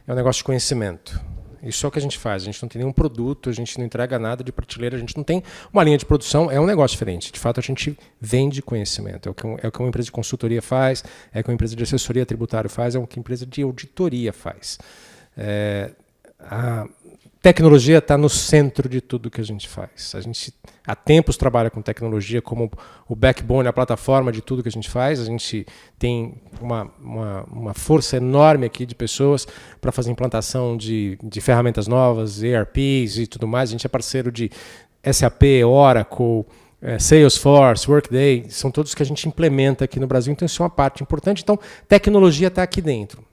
é um negócio de conhecimento. Isso é o que a gente faz. A gente não tem nenhum produto, a gente não entrega nada de prateleira, a gente não tem uma linha de produção, é um negócio diferente. De fato, a gente vende conhecimento. É o que uma empresa de consultoria faz, é o que uma empresa de assessoria tributária faz, é o que uma empresa de auditoria faz. A tecnologia está no centro de tudo que a gente faz. A gente há tempos trabalha com tecnologia como o backbone, a plataforma de tudo que a gente faz. A gente tem uma força enorme aqui de pessoas para fazer implantação de ferramentas novas, ERPs e tudo mais. A gente é parceiro de SAP, Oracle, Salesforce, Workday, são todos que a gente implementa aqui no Brasil, então isso é uma parte importante. Então, tecnologia está aqui dentro.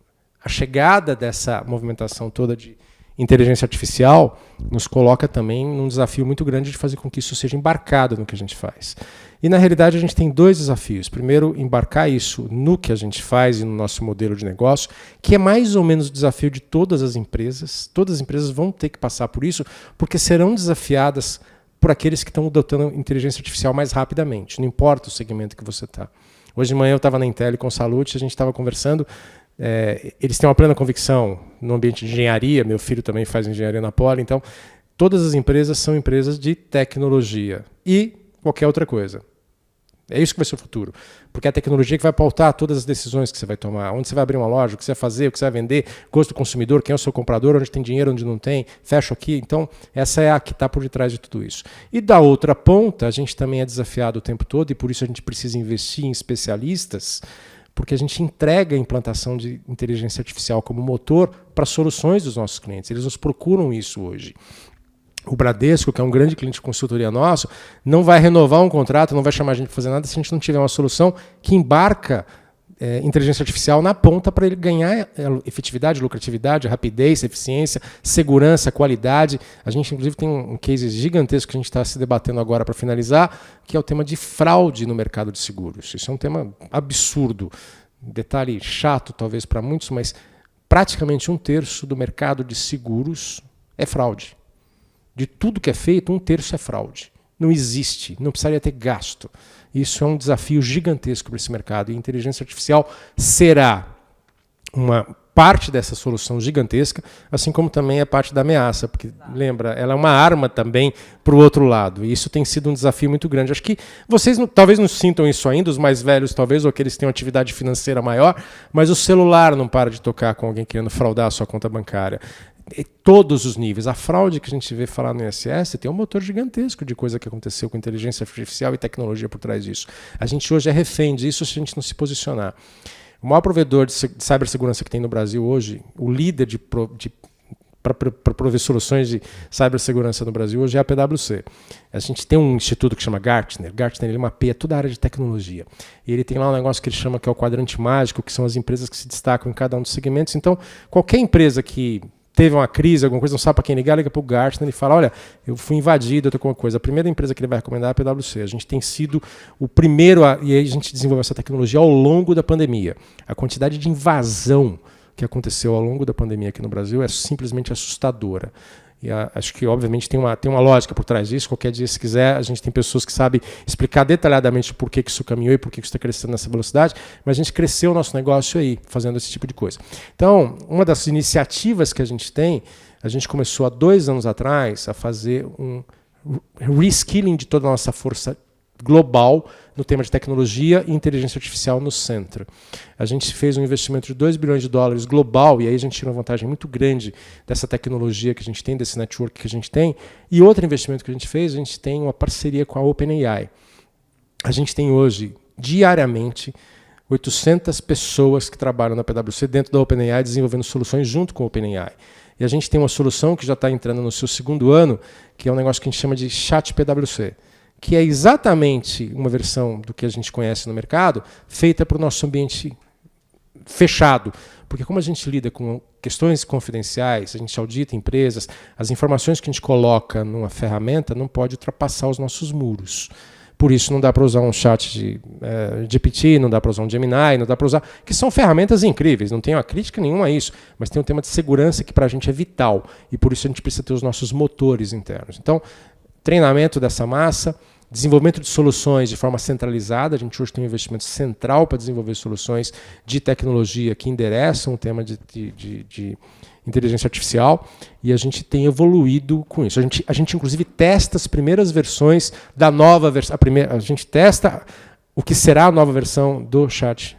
A chegada dessa movimentação toda de inteligência artificial nos coloca também num desafio muito grande de fazer com que isso seja embarcado no que a gente faz. E, na realidade, a gente tem dois desafios. Primeiro, embarcar isso no que a gente faz e no nosso modelo de negócio, que é mais ou menos o desafio de todas as empresas. Todas as empresas vão ter que passar por isso, porque serão desafiadas por aqueles que estão adotando inteligência artificial mais rapidamente. Não importa o segmento que você está. Hoje de manhã eu estava na Intel com o Salute, a gente estava conversando. Eles têm uma plena convicção no ambiente de engenharia, meu filho também faz engenharia na Poli, então todas as empresas são empresas de tecnologia e qualquer outra coisa. É isso que vai ser o futuro. Porque é a tecnologia que vai pautar todas as decisões que você vai tomar. Onde você vai abrir uma loja, o que você vai fazer, o que você vai vender, gosto do consumidor, quem é o seu comprador, onde tem dinheiro, onde não tem, fecho aqui. Então, essa é a que está por detrás de tudo isso. E da outra ponta, a gente também é desafiado o tempo todo, e por isso a gente precisa investir em especialistas, porque a gente entrega a implantação de inteligência artificial como motor para soluções dos nossos clientes. Eles nos procuram isso hoje. O Bradesco, que é um grande cliente de consultoria nosso, não vai renovar um contrato, não vai chamar a gente para fazer nada se a gente não tiver uma solução que embarca inteligência artificial na ponta para ele ganhar efetividade, lucratividade, rapidez, eficiência, segurança, qualidade. A gente, inclusive, tem um case gigantesco que a gente está se debatendo agora para finalizar, que é o tema de fraude no mercado de seguros. Isso é um tema absurdo. Detalhe chato, talvez, para muitos, mas praticamente 1/3 do mercado de seguros é fraude. De tudo que é feito, 1/3 é fraude. Não existe, não precisaria ter gasto. Isso é um desafio gigantesco para esse mercado. E a inteligência artificial será uma parte dessa solução gigantesca, assim como também é parte da ameaça, porque, lembra, ela é uma arma também para o outro lado. E isso tem sido um desafio muito grande. Acho que vocês talvez não sintam isso ainda, os mais velhos talvez, ou aqueles que têm uma atividade financeira maior, mas o celular não para de tocar com alguém querendo fraudar a sua conta bancária. Todos os níveis. A fraude que a gente vê falar no INSS tem um motor gigantesco de coisa que aconteceu com inteligência artificial e tecnologia por trás disso. A gente hoje é refém disso se a gente não se posicionar. O maior provedor de cibersegurança que tem no Brasil hoje, o líder para prover soluções de cibersegurança no Brasil hoje é a PwC. A gente tem um instituto que chama Gartner. Gartner ele mapeia toda a área de tecnologia. E ele tem lá um negócio que ele chama que é o quadrante mágico, que são as empresas que se destacam em cada um dos segmentos. Então, qualquer empresa que teve uma crise, alguma coisa, não sabe para quem ligar, liga para o Gartner e fala, olha, eu fui invadido, eu estou com uma coisa. A primeira empresa que ele vai recomendar é a PwC. A gente tem sido o primeiro, e aí a gente desenvolveu essa tecnologia ao longo da pandemia. A quantidade de invasão que aconteceu ao longo da pandemia aqui no Brasil é simplesmente assustadora. E acho que, obviamente, tem uma lógica por trás disso. Qualquer dia, se quiser, a gente tem pessoas que sabem explicar detalhadamente por que isso caminhou e por que isso está crescendo nessa velocidade, mas a gente cresceu o nosso negócio aí, fazendo esse tipo de coisa. Então, uma das iniciativas que a gente tem, a gente começou há 2 anos atrás a fazer um reskilling de toda a nossa força global no tema de tecnologia e inteligência artificial no centro. A gente fez um investimento de $2 bilhões global, e aí a gente tira uma vantagem muito grande dessa tecnologia que a gente tem, desse network que a gente tem. E outro investimento que a gente tem uma parceria com a OpenAI. A gente tem hoje, diariamente, 800 pessoas que trabalham na PwC dentro da OpenAI, desenvolvendo soluções junto com a OpenAI. E a gente tem uma solução que já está entrando no seu 2º ano, que é um negócio que a gente chama de Chat PwC, que é exatamente uma versão do que a gente conhece no mercado, feita para o nosso ambiente fechado. Porque como a gente lida com questões confidenciais, a gente audita empresas, as informações que a gente coloca numa ferramenta não pode ultrapassar os nossos muros. Por isso não dá para usar um chat de GPT, não dá para usar um Gemini, não dá para usar... que são ferramentas incríveis, não tem uma crítica nenhuma a isso, mas tem um tema de segurança que para a gente é vital. E por isso a gente precisa ter os nossos motores internos. Então, treinamento dessa massa, desenvolvimento de soluções de forma centralizada. A gente hoje tem um investimento central para desenvolver soluções de tecnologia que endereçam o tema de inteligência artificial, e a gente tem evoluído com isso. A gente inclusive testa as primeiras versões da nova versão. A gente testa o que será a nova versão do chat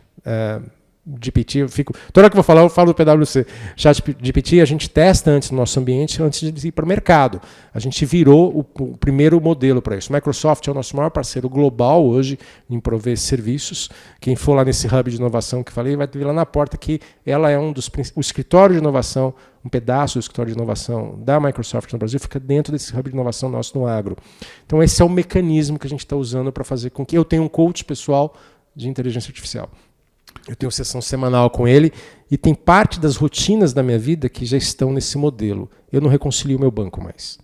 GPT. Toda hora que eu vou falar, eu falo do PwC. Chat GPT a gente testa antes no nosso ambiente, antes de ir para o mercado. A gente virou o primeiro modelo para isso. Microsoft é o nosso maior parceiro global hoje em prover serviços. Quem for lá nesse hub de inovação que falei, vai ver lá na porta que ela é o escritório de inovação, um pedaço do escritório de inovação da Microsoft no Brasil fica dentro desse hub de inovação nosso no agro. Então esse é o mecanismo que a gente está usando para fazer com que eu tenha um coach pessoal de inteligência artificial. Eu tenho sessão semanal com ele e tem parte das rotinas da minha vida que já estão nesse modelo. Eu não reconcilio o meu banco mais.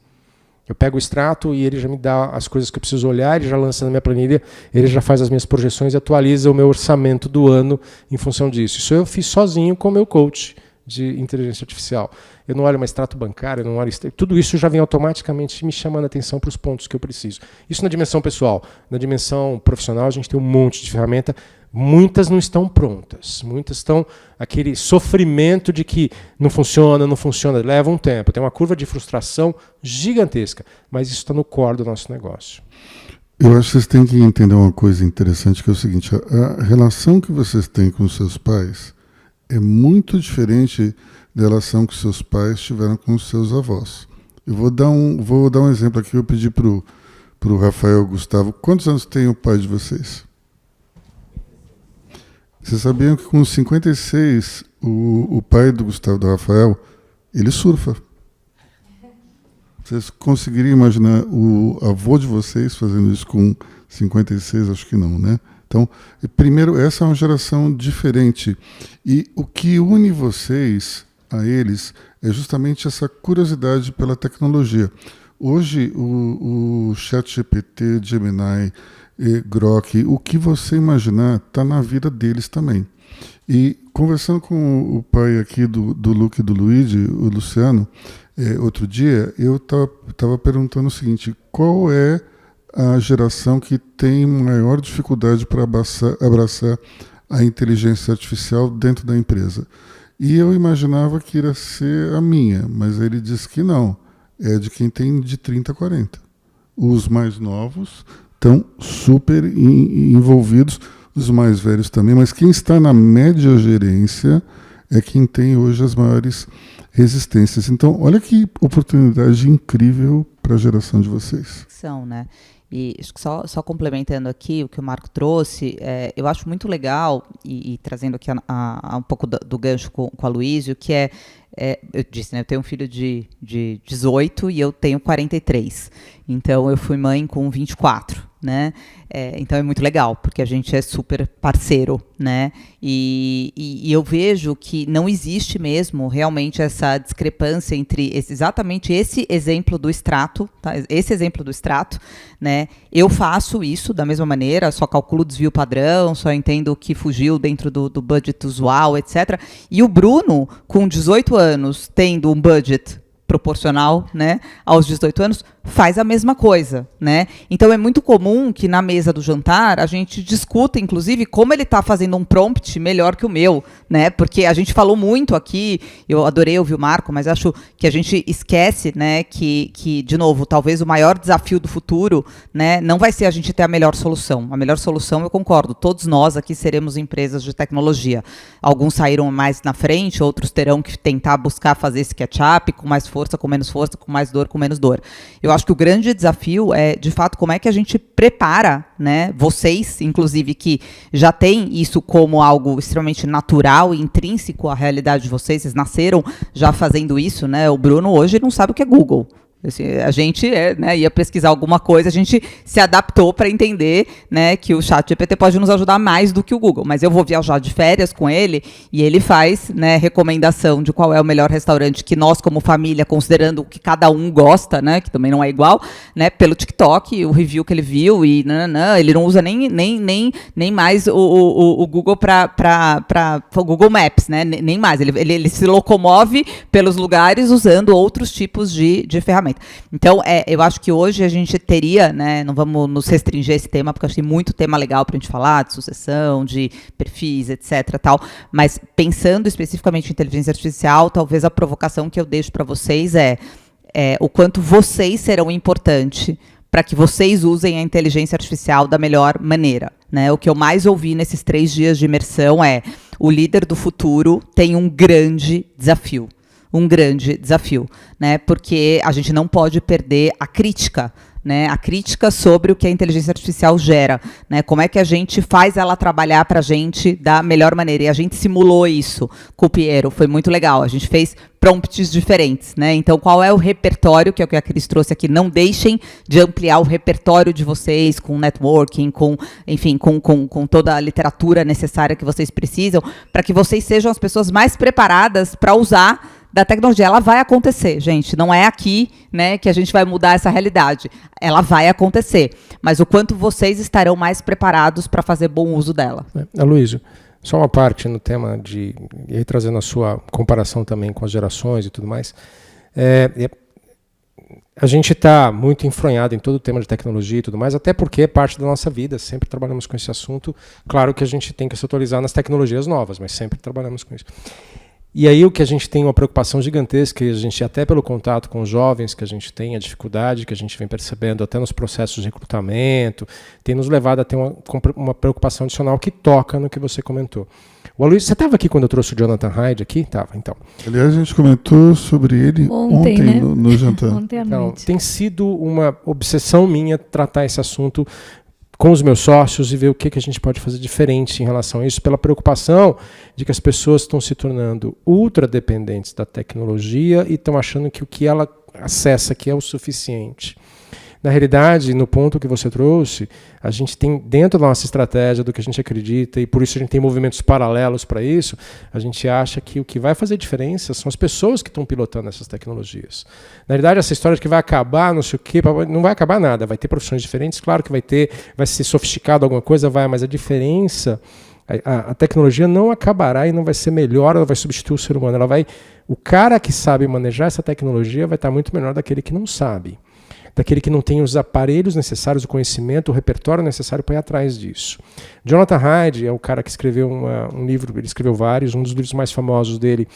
Eu pego o extrato e ele já me dá as coisas que eu preciso olhar, ele já lança na minha planilha, ele já faz as minhas projeções e atualiza o meu orçamento do ano em função disso. Isso eu fiz sozinho com o meu coach de inteligência artificial. Eu não olho mais extrato bancário, eu não olho... Tudo isso já vem automaticamente me chamando a atenção para os pontos que eu preciso. Isso na dimensão pessoal. Na dimensão profissional, a gente tem um monte de ferramenta. Muitas não estão prontas. Muitas estão aquele sofrimento de que não funciona, leva um tempo. Tem uma curva de frustração gigantesca. Mas isso está no core do nosso negócio. Eu acho que vocês têm que entender uma coisa interessante, que é o seguinte: a relação que vocês têm com seus pais é muito diferente da relação que seus pais tiveram com os seus avós. Eu vou dar um exemplo aqui. Eu pedi para o Rafael Gustavo. Quantos anos tem o pai de vocês? Vocês sabiam que com 56, o pai do Gustavo, do Rafael, ele surfa. Vocês conseguiriam imaginar o avô de vocês fazendo isso com 56? Acho que não, né? Então, primeiro, essa é uma geração diferente. E o que une vocês a eles é justamente essa curiosidade pela tecnologia. Hoje, o ChatGPT, Gemini, Grok, o que você imaginar está na vida deles também. E conversando com o pai aqui do Luke e do Luigi, o Luciano, outro dia, eu estava perguntando o seguinte: qual é a geração que tem maior dificuldade para abraçar a inteligência artificial dentro da empresa? E eu imaginava que iria ser a minha, mas ele disse que não. É de quem tem de 30 a 40. Os mais novos estão super envolvidos, os mais velhos também, mas quem está na média gerência é quem tem hoje as maiores resistências. Então, olha que oportunidade incrível para a geração de vocês. São, né? E acho que só complementando aqui o que o Marco trouxe, eu acho muito legal, e trazendo aqui um pouco do gancho com a Luísio, que eu disse, né, eu tenho um filho de 18 e eu tenho 43. Então, eu fui mãe com 24, né? Então, é muito legal, porque a gente é super parceiro, né? E eu vejo que não existe mesmo realmente essa discrepância entre exatamente esse exemplo do extrato, tá? Esse exemplo do extrato, né? Eu faço isso da mesma maneira, só calculo o desvio padrão, só entendo o que fugiu dentro do budget usual, etc. E o Bruno, com 18 anos, tendo um budget proporcional, né, aos 18 anos, faz a mesma coisa, né? Então é muito comum que na mesa do jantar a gente discuta, inclusive, como ele está fazendo um prompt melhor que o meu, né? Porque a gente falou muito aqui, eu adorei ouvir o Marco, mas acho que a gente esquece, né, que de novo, talvez o maior desafio do futuro, né, não vai ser a gente ter a melhor solução. A melhor solução, eu concordo, todos nós aqui seremos empresas de tecnologia. Alguns saíram mais na frente, outros terão que tentar buscar fazer esse catch-up com mais força, com menos força, com mais dor, com menos dor. Eu acho que o grande desafio é, de fato, como é que a gente prepara, né, vocês, inclusive, que já têm isso como algo extremamente natural e intrínseco à realidade de vocês nasceram já fazendo isso, né? O Bruno hoje não sabe o que é Google. A gente né, ia pesquisar alguma coisa, a gente se adaptou para entender, né, que o ChatGPT pode nos ajudar mais do que o Google. Mas eu vou viajar de férias com ele e ele faz, né, recomendação de qual é o melhor restaurante que nós, como família, considerando o que cada um gosta, né, que também não é igual, né, pelo TikTok, o review que ele viu, e ele não usa nem mais o Google para o Google Maps, né, nem mais. Ele se locomove pelos lugares usando outros tipos de ferramentas. Então, eu acho que hoje a gente teria, né, não vamos nos restringir a esse tema, porque acho que tem muito tema legal para a gente falar, de sucessão, de perfis, etc. Tal, mas pensando especificamente em inteligência artificial, talvez a provocação que eu deixo para vocês é o quanto vocês serão importantes para que vocês usem a inteligência artificial da melhor maneira. Né? O que eu mais ouvi nesses 3 dias de imersão é: o líder do futuro tem um grande desafio. Né? Porque a gente não pode perder a crítica, né? A crítica sobre o que a inteligência artificial gera, né? Como é que a gente faz ela trabalhar para a gente da melhor maneira. E a gente simulou isso com o Piero, foi muito legal. A gente fez prompts diferentes, né? Então, qual é o repertório, que é o que a Cris trouxe aqui? Não deixem de ampliar o repertório de vocês com networking, enfim, com toda a literatura necessária que vocês precisam, para que vocês sejam as pessoas mais preparadas para usar da tecnologia. Ela vai acontecer, gente. Não é aqui, né, que a gente vai mudar essa realidade. Ela vai acontecer. Mas o quanto vocês estarão mais preparados para fazer bom uso dela. Aloysio, só uma parte no tema e aí trazendo a sua comparação também com as gerações e tudo mais. A gente está muito enfronhado em todo o tema de tecnologia e tudo mais, até porque é parte da nossa vida, sempre trabalhamos com esse assunto. Claro que a gente tem que se atualizar nas tecnologias novas, mas sempre trabalhamos com isso. E aí o que a gente tem uma preocupação gigantesca, e a gente até pelo contato com os jovens que a gente tem, a dificuldade que a gente vem percebendo até nos processos de recrutamento, tem nos levado a ter uma preocupação adicional que toca no que você comentou. O Aloysio, você estava aqui quando eu trouxe o Jonathan Hyde aqui? Estava, então. Aliás, a gente comentou sobre ele ontem né? no jantar. Ontem à Então, noite. tem sido uma obsessão minha tratar esse assunto com os meus sócios e ver o que a gente pode fazer diferente em relação a isso, pela preocupação de que as pessoas estão se tornando ultra dependentes da tecnologia e estão achando que o que ela acessa aqui é o suficiente. Na realidade, no ponto que você trouxe, a gente tem dentro da nossa estratégia, do que a gente acredita, e por isso a gente tem movimentos paralelos para isso, a gente acha que o que vai fazer diferença são as pessoas que estão pilotando essas tecnologias. Na realidade, essa história de que vai acabar, não sei o quê, não vai acabar nada, vai ter profissões diferentes, claro que vai ser sofisticado alguma coisa, mas a diferença, a tecnologia não acabará e não vai ser melhor, ela vai substituir o ser humano, o cara que sabe manejar essa tecnologia vai estar muito melhor daquele que não sabe. Daquele que não tem os aparelhos necessários, o conhecimento, o repertório necessário para ir atrás disso. Jonathan Hyde é o cara que escreveu um livro, ele escreveu vários, um dos livros mais famosos dele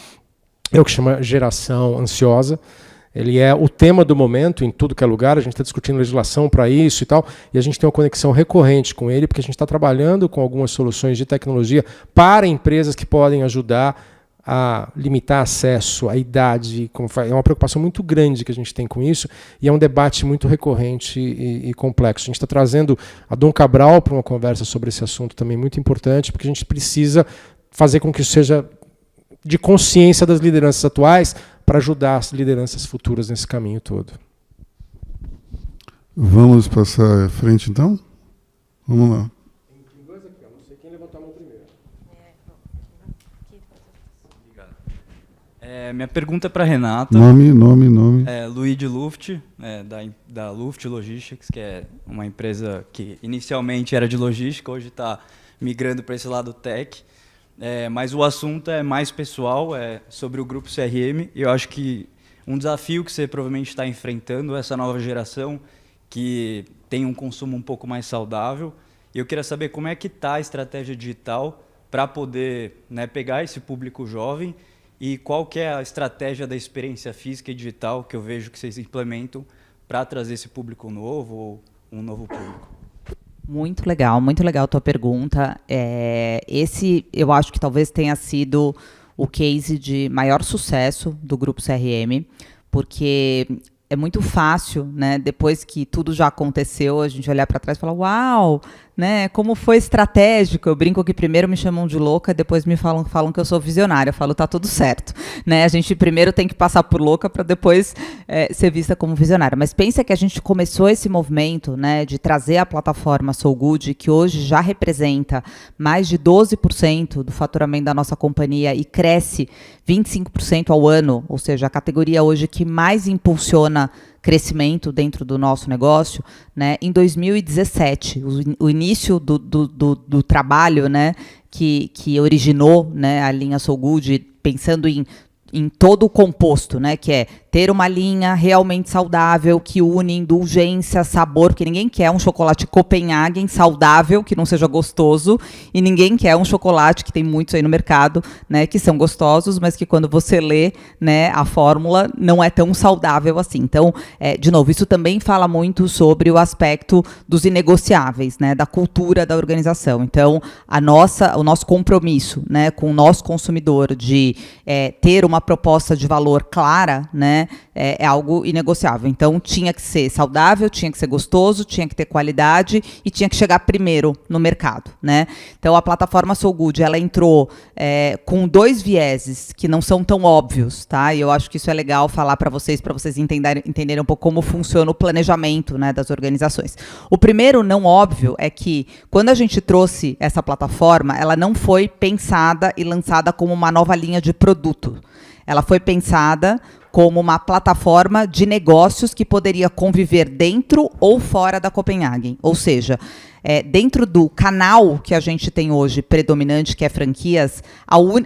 é o que chama Geração Ansiosa. Ele é o tema do momento em tudo que é lugar, a gente está discutindo legislação para isso e tal, e a gente tem uma conexão recorrente com ele, porque a gente está trabalhando com algumas soluções de tecnologia para empresas que podem ajudar a limitar acesso, a idade, é uma preocupação muito grande que a gente tem com isso, e é um debate muito recorrente e complexo. A gente está trazendo a Dom Cabral para uma conversa sobre esse assunto também muito importante, porque a gente precisa fazer com que isso seja de consciência das lideranças atuais para ajudar as lideranças futuras nesse caminho todo. Vamos passar à frente, então? Vamos lá. Minha pergunta é para Renata. Nome. Luigi Luft, da Luft Logistics, que é uma empresa que inicialmente era de logística, hoje está migrando para esse lado tech. Mas o assunto é mais pessoal, é sobre o grupo CRM. E eu acho que um desafio que você provavelmente está enfrentando é essa nova geração que tem um consumo um pouco mais saudável. E eu queria saber como é que está a estratégia digital para poder, pegar esse público jovem. E qual que é a estratégia da experiência física e digital que eu vejo que vocês implementam para trazer esse público novo ou um novo público? Muito legal a tua pergunta. Esse, eu acho que talvez tenha sido o case de maior sucesso do Grupo CRM, porque é muito fácil, depois que tudo já aconteceu, a gente olhar para trás e falar, uau, como foi estratégico. Eu brinco que primeiro me chamam de louca, depois me falam que eu sou visionária. Eu falo, tá tudo certo. A gente primeiro tem que passar por louca para depois ser vista como visionária. Mas pensa que a gente começou esse movimento de trazer a plataforma So Good, que hoje já representa mais de 12% do faturamento da nossa companhia e cresce 25% ao ano, ou seja, a categoria hoje que mais impulsiona crescimento dentro do nosso negócio, em 2017, o início do trabalho, que originou, a linha So Good, pensando em todo o composto, que é ter uma linha realmente saudável, que une indulgência, sabor, porque ninguém quer um chocolate Copenhagen saudável, que não seja gostoso, e ninguém quer um chocolate, que tem muitos aí no mercado, que são gostosos, mas que quando você lê, a fórmula não é tão saudável assim. Então, de novo, isso também fala muito sobre o aspecto dos inegociáveis, da cultura da organização. Então, o nosso compromisso, com o nosso consumidor de ter uma proposta de valor clara, é algo inegociável. Então, tinha que ser saudável, tinha que ser gostoso, tinha que ter qualidade e tinha que chegar primeiro no mercado, Então, a plataforma So Good, ela entrou com dois vieses que não são tão óbvios, tá? E eu acho que isso é legal falar para vocês entenderem um pouco como funciona o planejamento, das organizações. O primeiro não óbvio é que, quando a gente trouxe essa plataforma, ela não foi pensada e lançada como uma nova linha de produto. Ela foi pensada como uma plataforma de negócios que poderia conviver dentro ou fora da Copenhagen. Ou seja, dentro do canal que a gente tem hoje predominante, que é franquias,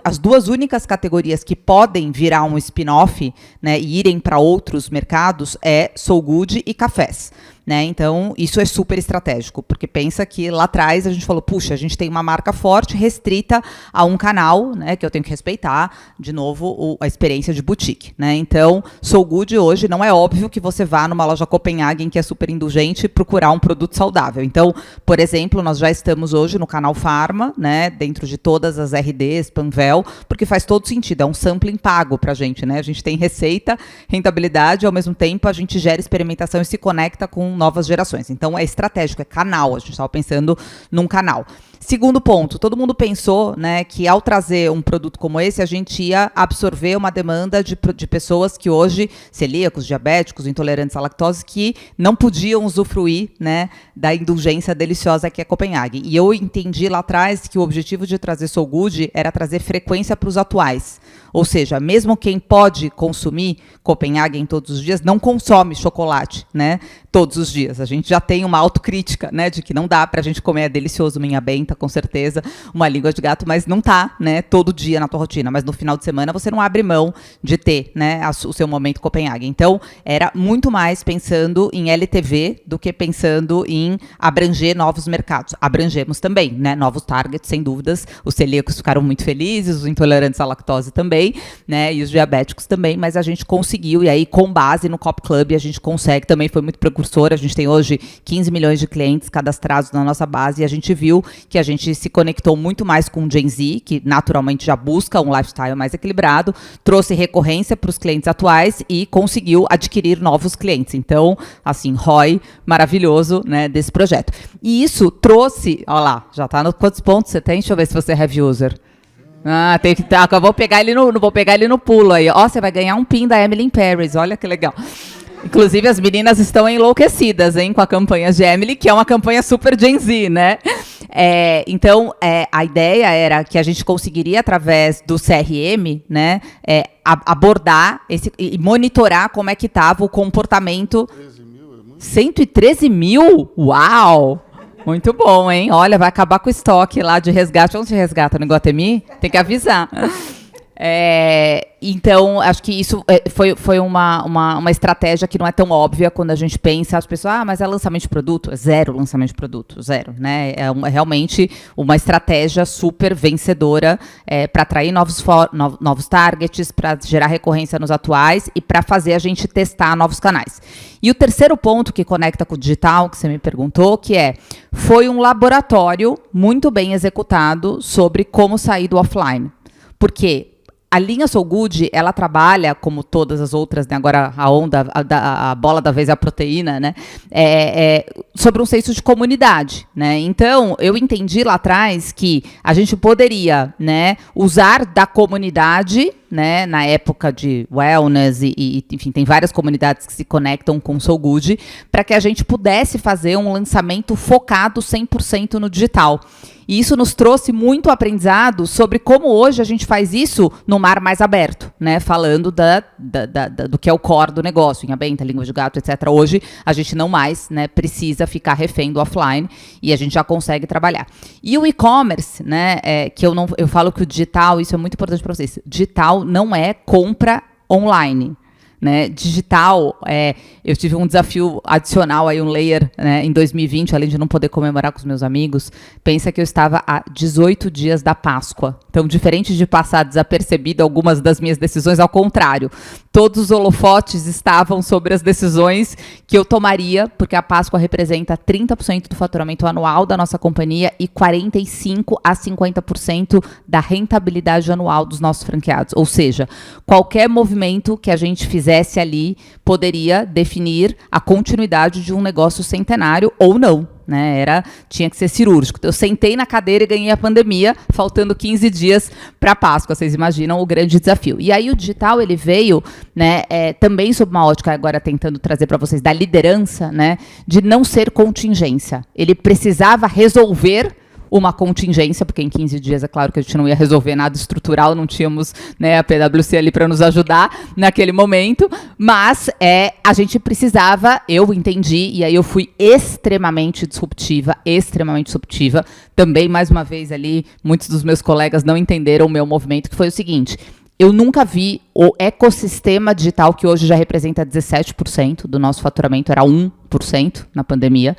as duas únicas categorias que podem virar um spin-off, né, e irem para outros mercados é Soul Good e cafés. Né? Então, isso é super estratégico, porque pensa que lá atrás a gente falou, puxa, a gente tem uma marca forte, restrita a um canal, né, que eu tenho que respeitar, de novo, a experiência de boutique. Né? Então, Soul Good hoje não é óbvio que você vá numa loja Copenhagen, que é super indulgente, procurar um produto saudável. Então, por exemplo, nós já estamos hoje no canal Pharma, né, dentro de todas as RDs, Panvel, porque faz todo sentido, é um sampling pago para a gente. Né? A gente tem receita, rentabilidade, ao mesmo tempo a gente gera experimentação e se conecta com novas gerações. Então, é estratégico, é canal. A gente estava pensando num canal. Segundo ponto, todo mundo pensou, né, que ao trazer um produto como esse, a gente ia absorver uma demanda de pessoas que hoje, celíacos, diabéticos, intolerantes à lactose, que não podiam usufruir, né, da indulgência deliciosa que é Copenhagen. E eu entendi lá atrás que o objetivo de trazer Soul Good era trazer frequência para os atuais. Ou seja, mesmo quem pode consumir Copenhagen todos os dias, não consome chocolate, né, todos os dias. A gente já tem uma autocrítica, né, de que não dá para a gente comer, é delicioso, minha benta, com certeza, uma língua de gato, mas não tá, né, todo dia na tua rotina. Mas no final de semana você não abre mão de ter, né, o seu momento Copenhagen. Então, era muito mais pensando em LTV do que pensando em abranger novos mercados. Abrangemos também, né, novos targets, sem dúvidas. Os celíacos ficaram muito felizes, os intolerantes à lactose também, né, e os diabéticos também, mas a gente conseguiu, e aí com base no Cop Club a gente consegue, também foi muito precursor, a gente tem hoje 15 milhões de clientes cadastrados na nossa base, e a gente viu que a gente se conectou muito mais com o Gen Z, que naturalmente já busca um lifestyle mais equilibrado, trouxe recorrência para os clientes atuais e conseguiu adquirir novos clientes. Então, assim, ROI maravilhoso, né, desse projeto. E isso trouxe, olha lá, já está no quantos pontos você tem? Deixa eu ver se você é heavy user. Ah, tem que tá, eu vou pegar ele no pulo aí. Ó, você vai ganhar um pin da Emily in Paris, olha que legal. Inclusive, as meninas estão enlouquecidas, hein, com a campanha de Emily, que é uma campanha super Gen Z, né? Então, a ideia era que a gente conseguiria, através do CRM, né, abordar e monitorar como é que estava o comportamento. 113 mil? Uau! Muito bom, hein? Olha, vai acabar com o estoque lá de resgate. Onde se resgata? No Iguatemi? Tem que avisar. Então, acho que isso foi uma estratégia que não é tão óbvia quando a gente pensa, as pessoas, mas é lançamento de produto? É zero lançamento de produto, zero, né? É realmente uma estratégia super vencedora para atrair novos targets, para gerar recorrência nos atuais e para fazer a gente testar novos canais. E o terceiro ponto que conecta com o digital, que você me perguntou, foi um laboratório muito bem executado sobre como sair do offline. Porque a linha Soul Good, ela trabalha, como todas as outras, né, agora a bola da vez é a proteína, né, sobre um senso de comunidade. Né? Então, eu entendi lá atrás que a gente poderia, né, usar da comunidade, né, na época de wellness e, enfim, tem várias comunidades que se conectam com Soul Good, para que a gente pudesse fazer um lançamento focado 100% no digital. E isso nos trouxe muito aprendizado sobre como hoje a gente faz isso no mar mais aberto, né? Falando do que é o core do negócio, em abenta, língua de gato, etc. Hoje a gente não mais, né, precisa ficar refém do offline e a gente já consegue trabalhar. E o e-commerce, né, que eu falo que o digital, isso é muito importante para vocês, digital não é compra online. Né, digital, eu tive um desafio adicional, aí um layer, né, em 2020, além de não poder comemorar com os meus amigos, pensa que eu estava há 18 dias da Páscoa. Então, diferente de passar desapercebido algumas das minhas decisões, ao contrário, todos os holofotes estavam sobre as decisões que eu tomaria, porque a Páscoa representa 30% do faturamento anual da nossa companhia e 45% a 50% da rentabilidade anual dos nossos franqueados. Ou seja, qualquer movimento que a gente fizesse ali poderia definir a continuidade de um negócio centenário ou não. Né? Tinha que ser cirúrgico. Eu sentei na cadeira e ganhei a pandemia, faltando 15 dias para a Páscoa. Vocês imaginam o grande desafio. E aí o digital, ele veio, né, também sob uma ótica, agora tentando trazer para vocês, da liderança, né, de não ser contingência. Ele precisava resolver uma contingência, porque em 15 dias é claro que a gente não ia resolver nada estrutural, não tínhamos, né, a PwC ali para nos ajudar naquele momento, mas a gente precisava, eu entendi, e aí eu fui extremamente disruptiva, também, mais uma vez ali, muitos dos meus colegas não entenderam o meu movimento, que foi o seguinte: eu nunca vi o ecossistema digital, que hoje já representa 17% do nosso faturamento, era 1% na pandemia,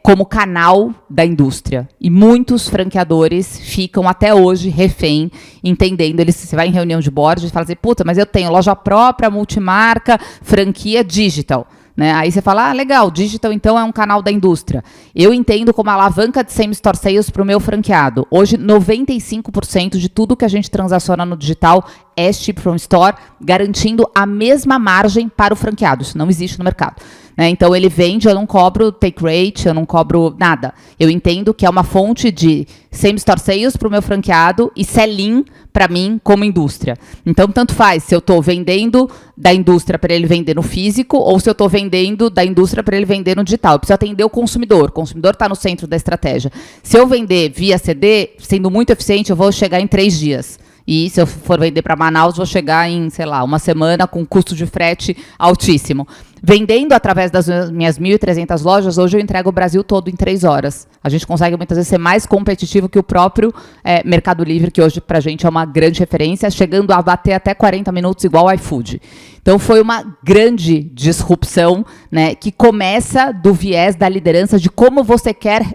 como canal da indústria. E muitos franqueadores ficam até hoje refém, entendendo. Você vai em reunião de board e fala assim, puta, mas eu tenho loja própria, multimarca, franquia digital. Né? Aí você fala, legal, digital então é um canal da indústria. Eu entendo como alavanca de same-store sales para o meu franqueado. Hoje, 95% de tudo que a gente transaciona no digital é ship from store, garantindo a mesma margem para o franqueado. Isso não existe no mercado. Né? Então, ele vende, eu não cobro take rate, eu não cobro nada. Eu entendo que é uma fonte de same-store sales para o meu franqueado e sell-in para mim como indústria. Então, tanto faz se eu estou vendendo da indústria para ele vender no físico ou se eu estou vendendo da indústria para ele vender no digital. Eu preciso atender o consumidor está no centro da estratégia. Se eu vender via CD, sendo muito eficiente, eu vou chegar em 3 dias. E se eu for vender para Manaus, vou chegar em, sei lá, uma semana com custo de frete altíssimo. Vendendo através das minhas 1.300 lojas, hoje eu entrego o Brasil todo em 3 horas. A gente consegue muitas vezes ser mais competitivo que o próprio Mercado Livre, que hoje para a gente é uma grande referência, chegando a bater até 40 minutos igual o iFood. Então foi uma grande disrupção, né, que começa do viés da liderança de como você quer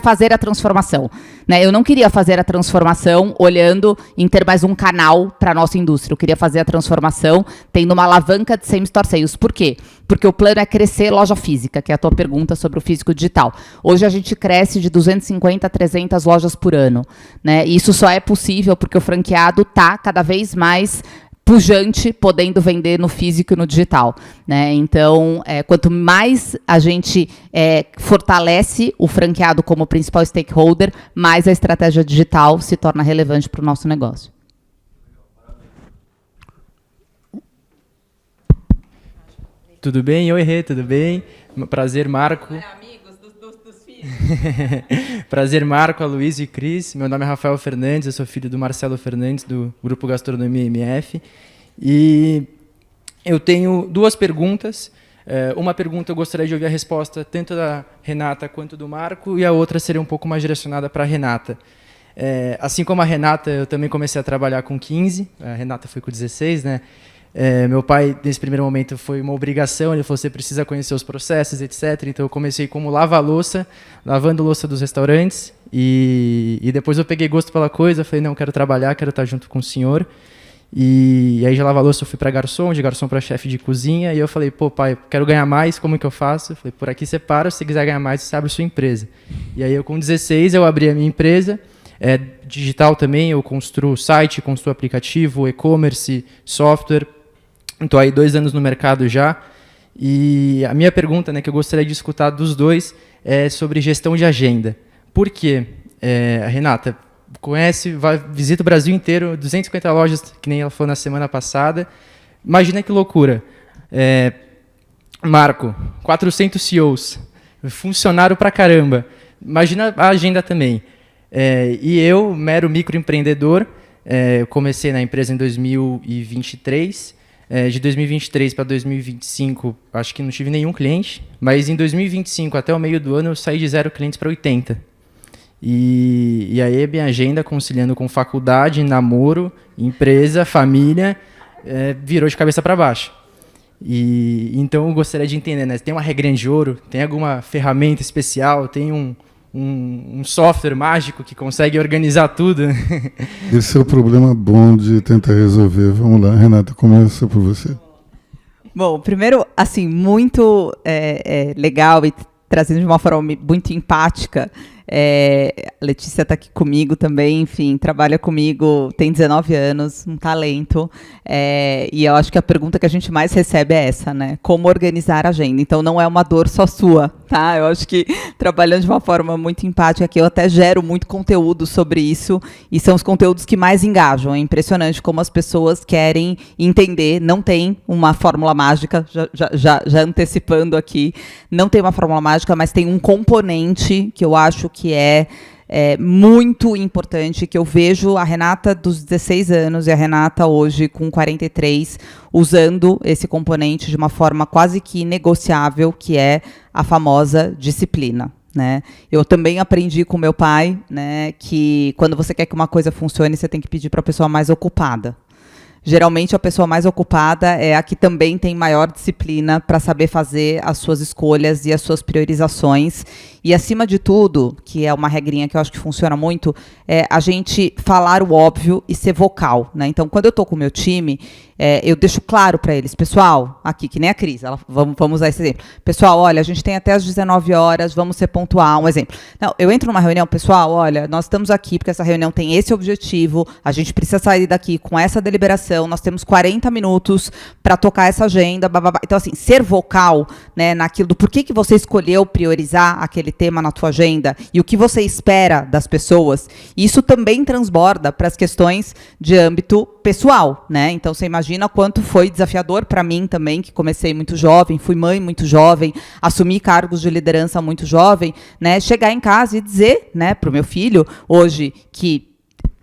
fazer a transformação. Né? Eu não queria fazer a transformação olhando em ter mais um canal para a nossa indústria. Eu queria fazer a transformação tendo uma alavanca de same-store sales. Por quê? Porque o plano é crescer loja física, que é a tua pergunta sobre o físico digital. Hoje a gente cresce de 250 a 300 lojas por ano. Né? E isso só é possível porque o franqueado está cada vez mais pujante, podendo vender no físico e no digital. Né? Então, quanto mais a gente fortalece o franqueado como principal stakeholder, mais a estratégia digital se torna relevante para o nosso negócio. Tudo bem? Oi, Rê, tudo bem? Prazer, Marco. Amigos dos filhos. Prazer, Marco, Aloysio e Cris. Meu nome é Rafael Fernandes, eu sou filho do Marcelo Fernandes, do Grupo Gastronomia MF. E eu tenho 2 perguntas. Uma pergunta eu gostaria de ouvir a resposta tanto da Renata quanto do Marco, e a outra seria um pouco mais direcionada para a Renata. Assim como a Renata, eu também comecei a trabalhar com 15, a Renata foi com 16, né? Meu pai, nesse primeiro momento, foi uma obrigação, ele falou, você precisa conhecer os processos, etc. Então, eu comecei como lava-louça, lavando louça dos restaurantes, e depois eu peguei gosto pela coisa, falei, não, quero trabalhar, quero estar junto com o senhor. E aí, de lava-louça, eu fui para garçom, de garçom para chefe de cozinha, e eu falei, pô, pai, quero ganhar mais, como que eu faço? Eu falei, por aqui você para, se você quiser ganhar mais, você abre sua empresa. E aí, eu com 16, eu abri a minha empresa, digital também, eu construo site, construo aplicativo, e-commerce, software. Estou aí 2 anos no mercado já, e a minha pergunta, né, que eu gostaria de escutar dos dois é sobre gestão de agenda. Por quê? A Renata conhece, visita o Brasil inteiro, 250 lojas, que nem ela falou na semana passada. Imagina que loucura. Marco, 400 CEOs, funcionário pra caramba. Imagina a agenda também. E eu, mero microempreendedor, comecei na empresa em 2023. De 2023 para 2025, acho que não tive nenhum cliente, mas em 2025, até o meio do ano, eu saí de 0 clientes para 80. E aí a minha agenda, conciliando com faculdade, namoro, empresa, família, virou de cabeça para baixo. E então eu gostaria de entender, né? Tem uma regrinha de ouro? Tem alguma ferramenta especial? Tem um software mágico que consegue organizar tudo? Esse é o problema bom de tentar resolver. Vamos lá, Renata, começa por você. Bom, primeiro, assim, muito legal e trazendo de uma forma muito empática. A Letícia está aqui comigo também, enfim, trabalha comigo, tem 19 anos, um talento, e eu acho que a pergunta que a gente mais recebe é essa, né? Como organizar a agenda? Então, não é uma dor só sua, tá? Eu acho que trabalhando de uma forma muito empática, que eu até gero muito conteúdo sobre isso, e são os conteúdos que mais engajam. É impressionante como as pessoas querem entender. Não tem uma fórmula mágica, já antecipando aqui, não tem uma fórmula mágica, mas tem um componente que eu acho que é muito importante, que eu vejo a Renata dos 16 anos e a Renata hoje com 43 usando esse componente de uma forma quase que negociável, que é a famosa disciplina. Né? Eu também aprendi com meu pai, né, que quando você quer que uma coisa funcione, você tem que pedir para a pessoa mais ocupada. Geralmente, a pessoa mais ocupada é a que também tem maior disciplina para saber fazer as suas escolhas e as suas priorizações. E, acima de tudo, que é uma regrinha que eu acho que funciona muito, é a gente falar o óbvio e ser vocal. Né? Então, quando eu estou com o meu time, eu deixo claro para eles, pessoal, aqui, que nem a Cris, vamos usar esse exemplo. Pessoal, olha, a gente tem até as 19 horas, vamos ser pontual, um exemplo. Não, eu entro numa reunião, pessoal, olha, nós estamos aqui porque essa reunião tem esse objetivo, a gente precisa sair daqui com essa deliberação, nós temos 40 minutos para tocar essa agenda, bababá. Então, assim, ser vocal, né, naquilo do porquê que você escolheu priorizar aquele tema na tua agenda e o que você espera das pessoas, isso também transborda para as questões de âmbito pessoal, né? Então, você imagina quanto foi desafiador para mim também, que comecei muito jovem, fui mãe muito jovem, assumi cargos de liderança muito jovem, né? Chegar em casa e dizer, né, para o meu filho, hoje, que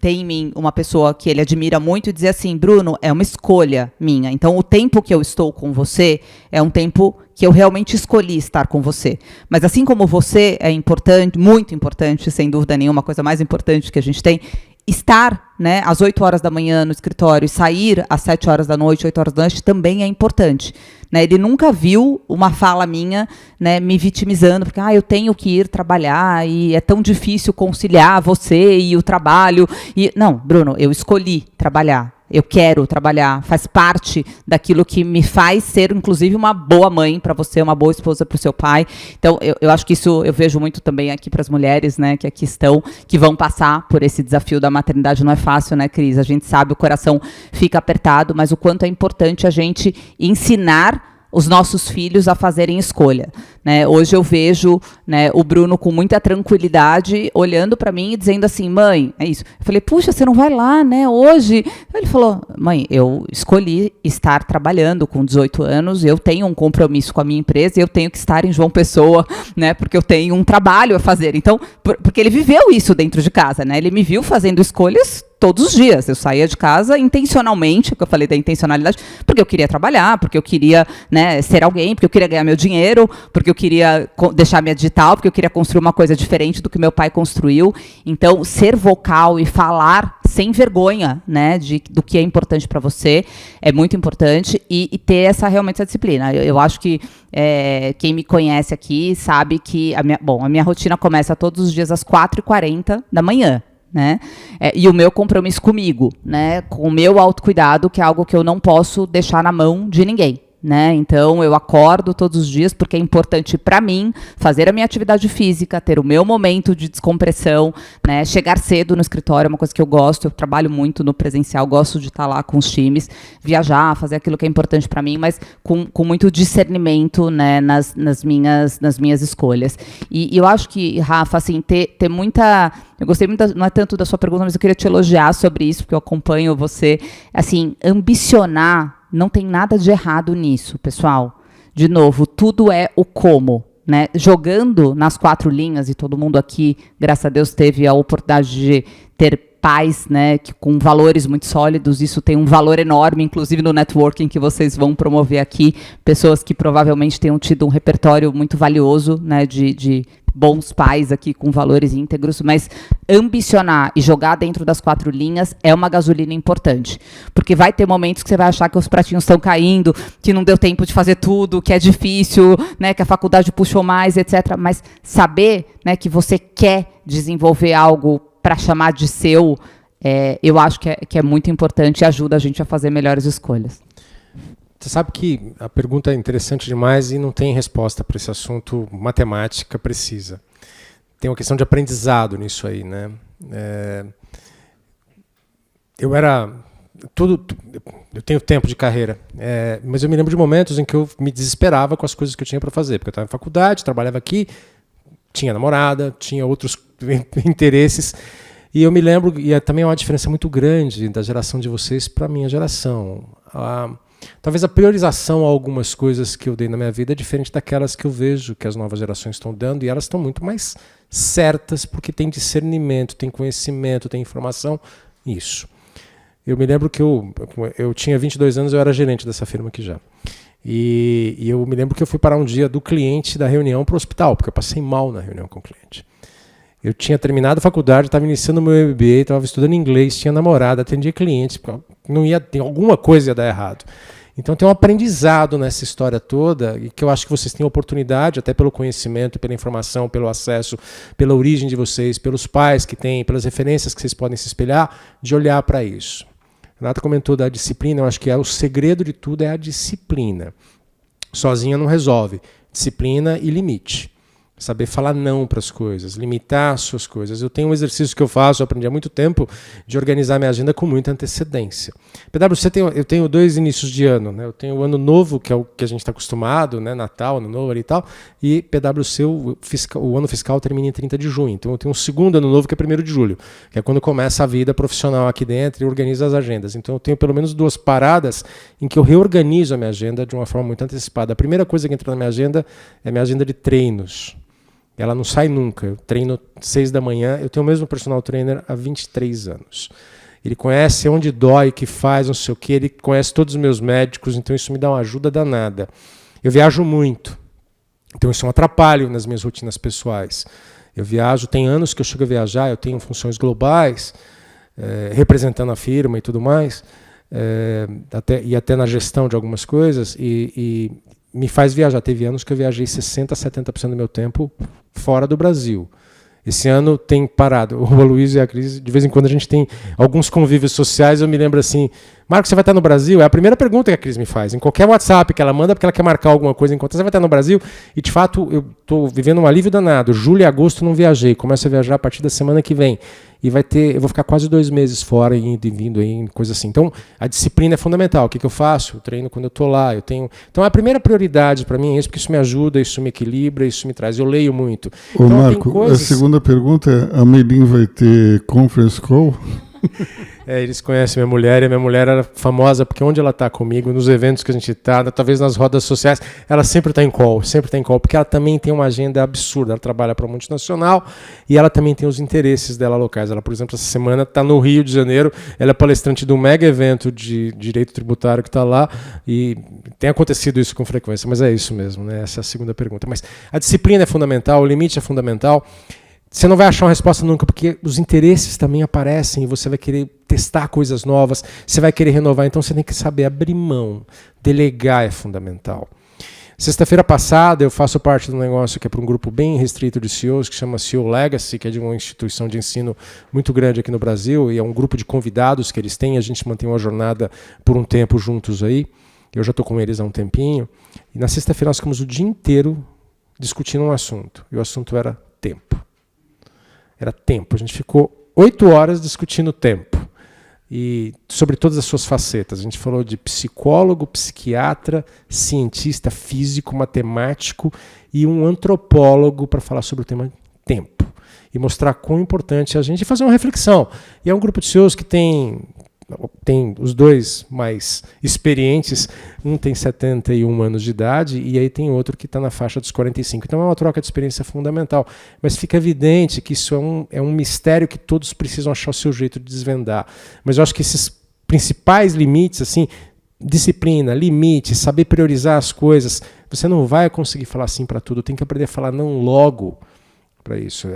tem em mim uma pessoa que ele admira muito, e dizer assim, Bruno, é uma escolha minha. Então, o tempo que eu estou com você é um tempo que eu realmente escolhi estar com você. Mas assim como você é importante, muito importante, sem dúvida nenhuma, a coisa mais importante que a gente tem, estar, né, às 8 horas da manhã no escritório e sair às 7 horas da noite, 8 horas da noite, também é importante. Né? Ele nunca viu uma fala minha, né, me vitimizando, porque eu tenho que ir trabalhar e é tão difícil conciliar você e o trabalho. Não, Bruno, eu escolhi trabalhar. Eu quero trabalhar, faz parte daquilo que me faz ser, inclusive, uma boa mãe para você, uma boa esposa para o seu pai. Então, eu acho que isso eu vejo muito também aqui para as mulheres, né, que aqui estão, que vão passar por esse desafio da maternidade. Não é fácil, né, Cris? A gente sabe, o coração fica apertado, mas o quanto é importante a gente ensinar os nossos filhos a fazerem escolha. Né? Hoje eu vejo, né, o Bruno com muita tranquilidade, olhando para mim e dizendo assim, mãe, é isso. Eu falei, puxa, você não vai lá, né, hoje? Ele falou, mãe, eu escolhi estar trabalhando com 18 anos, eu tenho um compromisso com a minha empresa e eu tenho que estar em João Pessoa, né, porque eu tenho um trabalho a fazer. Então, porque ele viveu isso dentro de casa, né? Ele me viu fazendo escolhas todos os dias. Eu saía de casa intencionalmente, o que eu falei da intencionalidade, porque eu queria trabalhar, porque eu queria, né, ser alguém, porque eu queria ganhar meu dinheiro, porque eu queria deixar minha digital, porque eu queria construir uma coisa diferente do que meu pai construiu. Então, ser vocal e falar sem vergonha, né, do que é importante para você é muito importante, e ter realmente essa disciplina. Eu acho que quem me conhece aqui sabe que a minha rotina começa todos os dias às 4h40 da manhã. Né? E o meu compromisso comigo, né? Com o meu autocuidado, que é algo que eu não posso deixar na mão de ninguém. Né? Então, eu acordo todos os dias porque é importante para mim fazer a minha atividade física, ter o meu momento de descompressão, né? Chegar cedo no escritório é uma coisa que eu gosto, eu trabalho muito no presencial, gosto de estar lá com os times, viajar, fazer aquilo que é importante para mim, mas com muito discernimento, né? nas minhas escolhas. E eu acho que, Rafa, assim, ter muita... Eu gostei muito, não é tanto da sua pergunta, mas eu queria te elogiar sobre isso, porque eu acompanho você. Assim, ambicionar, não tem nada de errado nisso, pessoal. De novo, tudo é o como. Né? Jogando nas 4 linhas, e todo mundo aqui, graças a Deus, teve a oportunidade de ter pais, né, com valores muito sólidos. Isso tem um valor enorme, inclusive no networking que vocês vão promover aqui. Pessoas que provavelmente tenham tido um repertório muito valioso, né, de bons pais aqui com valores íntegros, mas ambicionar e jogar dentro das 4 linhas é uma gasolina importante, porque vai ter momentos que você vai achar que os pratinhos estão caindo, que não deu tempo de fazer tudo, que é difícil, né, que a faculdade puxou mais, etc. Mas saber, né, que você quer desenvolver algo para chamar de seu, eu acho que é muito importante e ajuda a gente a fazer melhores escolhas. Você sabe que a pergunta é interessante demais e não tem resposta para esse assunto matemática precisa. Tem uma questão de aprendizado nisso aí, né? Eu era eu tenho tempo de carreira, mas eu me lembro de momentos em que eu me desesperava com as coisas que eu tinha para fazer, porque eu estava em faculdade, trabalhava aqui, tinha namorada, tinha outros interesses, e eu me lembro, e também é uma diferença muito grande da geração de vocês para a minha geração. Talvez a priorização a algumas coisas que eu dei na minha vida é diferente daquelas que eu vejo que as novas gerações estão dando, e elas estão muito mais certas, porque tem discernimento, tem conhecimento, tem informação, isso. Eu me lembro que eu tinha 22 anos, eu era gerente dessa firma aqui já. E eu me lembro que eu fui parar um dia do cliente da reunião para o hospital, porque eu passei mal na reunião com o cliente. Eu tinha terminado a faculdade, estava iniciando o meu MBA, estava estudando inglês, tinha namorada, atendia clientes, alguma coisa ia dar errado. Então tem um aprendizado nessa história toda, e que eu acho que vocês têm oportunidade, até pelo conhecimento, pela informação, pelo acesso, pela origem de vocês, pelos pais que têm, pelas referências que vocês podem se espelhar, de olhar para isso. Renata comentou da disciplina, eu acho que o segredo de tudo é a disciplina. Sozinha não resolve. Disciplina e limite. Saber falar não para as coisas, limitar as suas coisas. Eu tenho um exercício que eu faço, eu aprendi há muito tempo, de organizar minha agenda com muita antecedência. PwC, eu tenho 2 inícios de ano, né? Eu tenho o ano novo, que é o que a gente está acostumado, né? Natal, ano novo ali e tal, e PwC, o ano fiscal termina em 30 de junho. Então eu tenho um segundo ano novo, que é 1º de julho, que é quando começa a vida profissional aqui dentro e organiza as agendas. Então eu tenho pelo menos 2 paradas em que eu reorganizo a minha agenda de uma forma muito antecipada. A primeira coisa que entra na minha agenda é a minha agenda de treinos. Ela não sai nunca. Eu treino 6 da manhã. Eu tenho o mesmo personal trainer há 23 anos. Ele conhece onde dói, que faz, não sei o quê. Ele conhece todos os meus médicos, então isso me dá uma ajuda danada. Eu viajo muito. Então isso é um atrapalho nas minhas rotinas pessoais. Eu viajo, tem anos que eu chego a viajar, eu tenho funções globais, representando a firma e tudo mais, até na gestão de algumas coisas, e me faz viajar. Teve anos que eu viajei 60% a 70% do meu tempo fora do Brasil. Esse ano tem parado. O Aloysio e a Cris, de vez em quando a gente tem alguns convívios sociais, eu me lembro assim, Marco, você vai estar no Brasil? É a primeira pergunta que a Cris me faz. Em qualquer WhatsApp que ela manda, porque ela quer marcar alguma coisa, enquanto você vai estar no Brasil, e de fato eu estou vivendo um alívio danado. Julho e agosto não viajei, começo a viajar a partir da semana que vem. E eu vou ficar quase 2 meses fora, indo e vindo, coisa assim. Então, a disciplina é fundamental. O que eu faço? Eu treino quando eu estou lá. Então, a primeira prioridade para mim é isso, porque isso me ajuda, isso me equilibra, isso me traz. Eu leio muito. Ô, então, Marco, a segunda pergunta é, a Meilin vai ter conference call? Eles conhecem minha mulher, e a minha mulher era famosa porque onde ela está comigo, nos eventos que a gente está, talvez nas rodas sociais, ela sempre está em call, porque ela também tem uma agenda absurda. Ela trabalha para a multinacional e ela também tem os interesses dela locais. Ela, por exemplo, essa semana está no Rio de Janeiro, ela é palestrante de um mega evento de direito tributário que está lá, e tem acontecido isso com frequência, mas é isso mesmo, né? Essa é a segunda pergunta. Mas a disciplina é fundamental, o limite é fundamental. Você não vai achar uma resposta nunca, porque os interesses também aparecem e você vai querer testar coisas novas, você vai querer renovar, então você tem que saber abrir mão. Delegar é fundamental. Sexta-feira passada eu faço parte de um negócio que é para um grupo bem restrito de CEOs, que chama CEO Legacy, que é de uma instituição de ensino muito grande aqui no Brasil, e é um grupo de convidados que eles têm, a gente mantém uma jornada por um tempo juntos aí, eu já estou com eles há um tempinho, e na sexta-feira nós ficamos o dia inteiro discutindo um assunto, e o assunto era tempo. Era tempo. A gente ficou 8 horas discutindo tempo. E sobre todas as suas facetas. A gente falou de psicólogo, psiquiatra, cientista, físico, matemático e um antropólogo para falar sobre o tema tempo. E mostrar quão importante é a gente fazer uma reflexão. E é um grupo de CEOs que tem os 2 mais experientes, um tem 71 anos de idade e aí tem outro que está na faixa dos 45. Então é uma troca de experiência fundamental. Mas fica evidente que isso é um mistério que todos precisam achar o seu jeito de desvendar. Mas eu acho que esses principais limites, assim, disciplina, limite, saber priorizar as coisas, você não vai conseguir falar sim para tudo, tem que aprender a falar não logo para isso.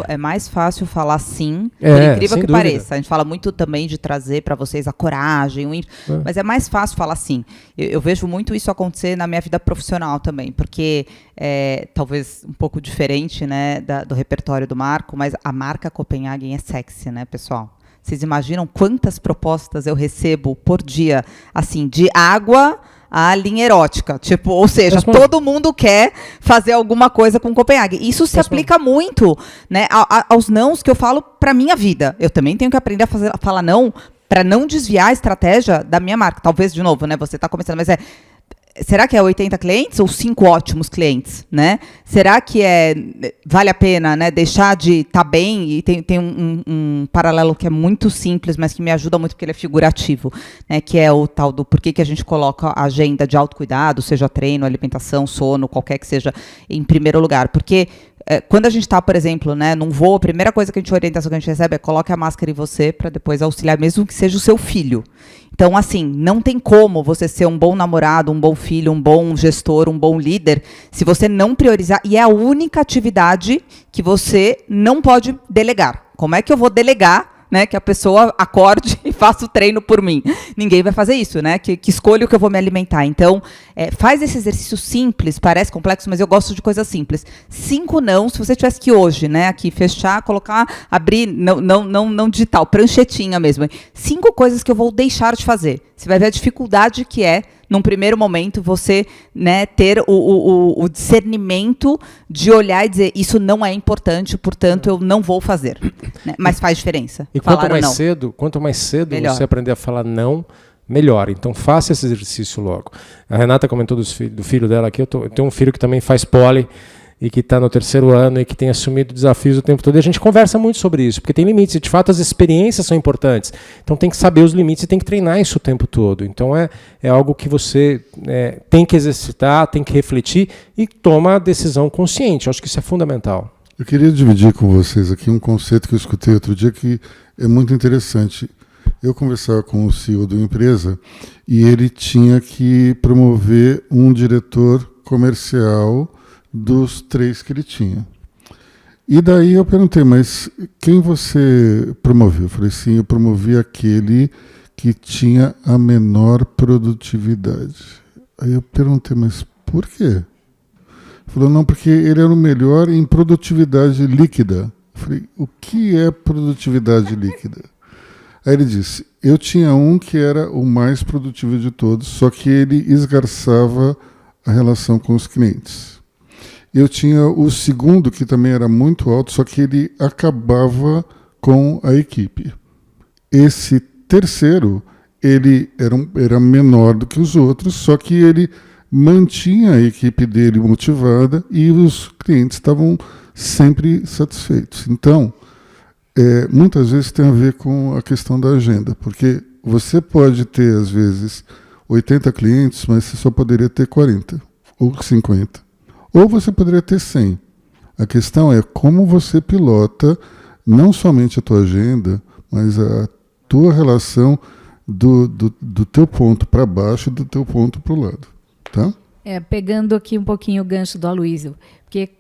É mais fácil falar sim, por incrível que pareça. A gente fala muito também de trazer para vocês a coragem, mas é mais fácil falar sim. Eu vejo muito isso acontecer na minha vida profissional também, porque talvez um pouco diferente, né, do repertório do Marco, mas a marca Copenhagen é sexy, né, pessoal? Vocês imaginam quantas propostas eu recebo por dia, assim, de água a linha erótica, tipo, ou seja, todo mundo quer fazer alguma coisa com Copenhague. Isso se aplica muito, né, aos nãos que eu falo para minha vida. Eu também tenho que aprender a falar não para não desviar a estratégia da minha marca. Talvez, de novo, né, você está começando, mas será que é 80 clientes ou 5 ótimos clientes, né? Será que vale a pena, né, deixar de estar bem? E tem um paralelo que é muito simples, mas que me ajuda muito porque ele é figurativo, né, que é o tal do porquê que a gente coloca a agenda de autocuidado, seja treino, alimentação, sono, qualquer que seja, em primeiro lugar. Porque quando a gente está, por exemplo, né, num voo, a primeira orientação que a gente recebe é coloque a máscara em você para depois auxiliar, mesmo que seja o seu filho. Então, assim, não tem como você ser um bom namorado, um bom filho, um bom gestor, um bom líder, se você não priorizar. E é a única atividade que você não pode delegar. Como é que eu vou delegar, né, que a pessoa acorde e faça o treino por mim? Ninguém vai fazer isso, né? Que escolha o que eu vou me alimentar. Então, faz esse exercício simples, parece complexo, mas eu gosto de coisas simples. 5 não, se você tivesse que hoje, né, aqui fechar, colocar, abrir, não digital, pranchetinha mesmo. 5 coisas que eu vou deixar de fazer. Você vai ver a dificuldade que é, num primeiro momento, você, né, ter o discernimento de olhar e dizer, isso não é importante, portanto, eu não vou fazer. Né? Mas faz diferença. E quanto mais cedo melhor. Você aprender a falar não, melhor. Então, faça esse exercício logo. A Renata comentou do filho dela aqui. Eu tenho um filho que também faz pole e que está no 3º ano e que tem assumido desafios o tempo todo. E a gente conversa muito sobre isso, porque tem limites. E, de fato, as experiências são importantes. Então, tem que saber os limites e tem que treinar isso o tempo todo. Então, é algo que você tem que exercitar, tem que refletir e toma a decisão consciente. Eu acho que isso é fundamental. Eu queria dividir com vocês aqui um conceito que eu escutei outro dia que é muito interessante. Eu conversava com o CEO de uma empresa e ele tinha que promover um diretor comercial dos 3 que ele tinha. E daí eu perguntei, mas quem você promoveu? Eu falei, sim, eu promovi aquele que tinha a menor produtividade. Aí eu perguntei, mas por quê? Ele falou, não, porque ele era o melhor em produtividade líquida. Eu falei, o que é produtividade líquida? Aí ele disse, eu tinha um que era o mais produtivo de todos, só que ele esgarçava a relação com os clientes. Eu tinha o segundo, que também era muito alto, só que ele acabava com a equipe. Esse terceiro, ele era menor do que os outros, só que ele mantinha a equipe dele motivada e os clientes estavam sempre satisfeitos. Então, muitas vezes tem a ver com a questão da agenda, porque você pode ter, às vezes, 80 clientes, mas você só poderia ter 40 ou 50. Ou você poderia ter 100. A questão é como você pilota não somente a tua agenda, mas a tua relação do teu ponto para baixo e do teu ponto para o lado. Tá? Pegando aqui um pouquinho o gancho do Aloysio, porque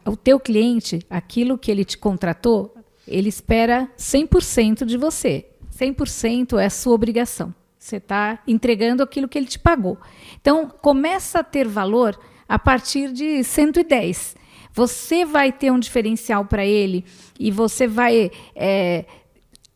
o teu cliente, aquilo que ele te contratou, ele espera 100% de você. 100% é a sua obrigação. Você está entregando aquilo que ele te pagou. Então, começa a ter valor a partir de 110. Você vai ter um diferencial para ele e você vai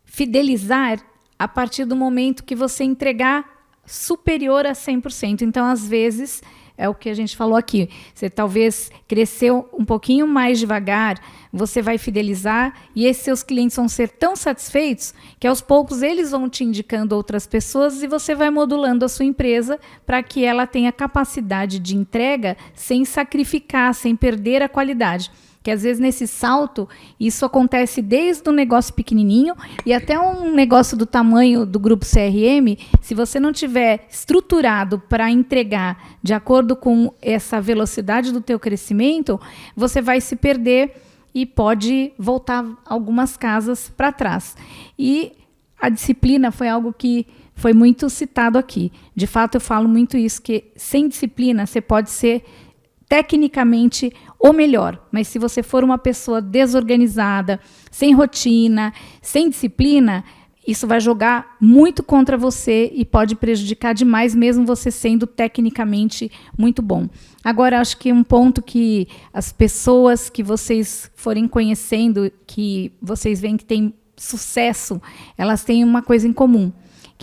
fidelizar a partir do momento que você entregar superior a 100%. Então, às vezes, é o que a gente falou aqui. Você talvez cresceu um pouquinho mais devagar, você vai fidelizar e esses seus clientes vão ser tão satisfeitos que aos poucos eles vão te indicando outras pessoas e você vai modulando a sua empresa para que ela tenha capacidade de entrega sem sacrificar, sem perder a qualidade. Que às vezes nesse salto, isso acontece desde um negócio pequenininho e até um negócio do tamanho do grupo CRM, se você não tiver estruturado para entregar de acordo com essa velocidade do teu crescimento, você vai se perder e pode voltar algumas casas para trás. E a disciplina foi algo que foi muito citado aqui. De fato, eu falo muito isso, que sem disciplina você pode ser tecnicamente o melhor, mas se você for uma pessoa desorganizada, sem rotina, sem disciplina, isso vai jogar muito contra você e pode prejudicar demais, mesmo você sendo tecnicamente muito bom. Agora, acho que um ponto que as pessoas que vocês forem conhecendo, que vocês veem que tem sucesso, elas têm uma coisa em comum,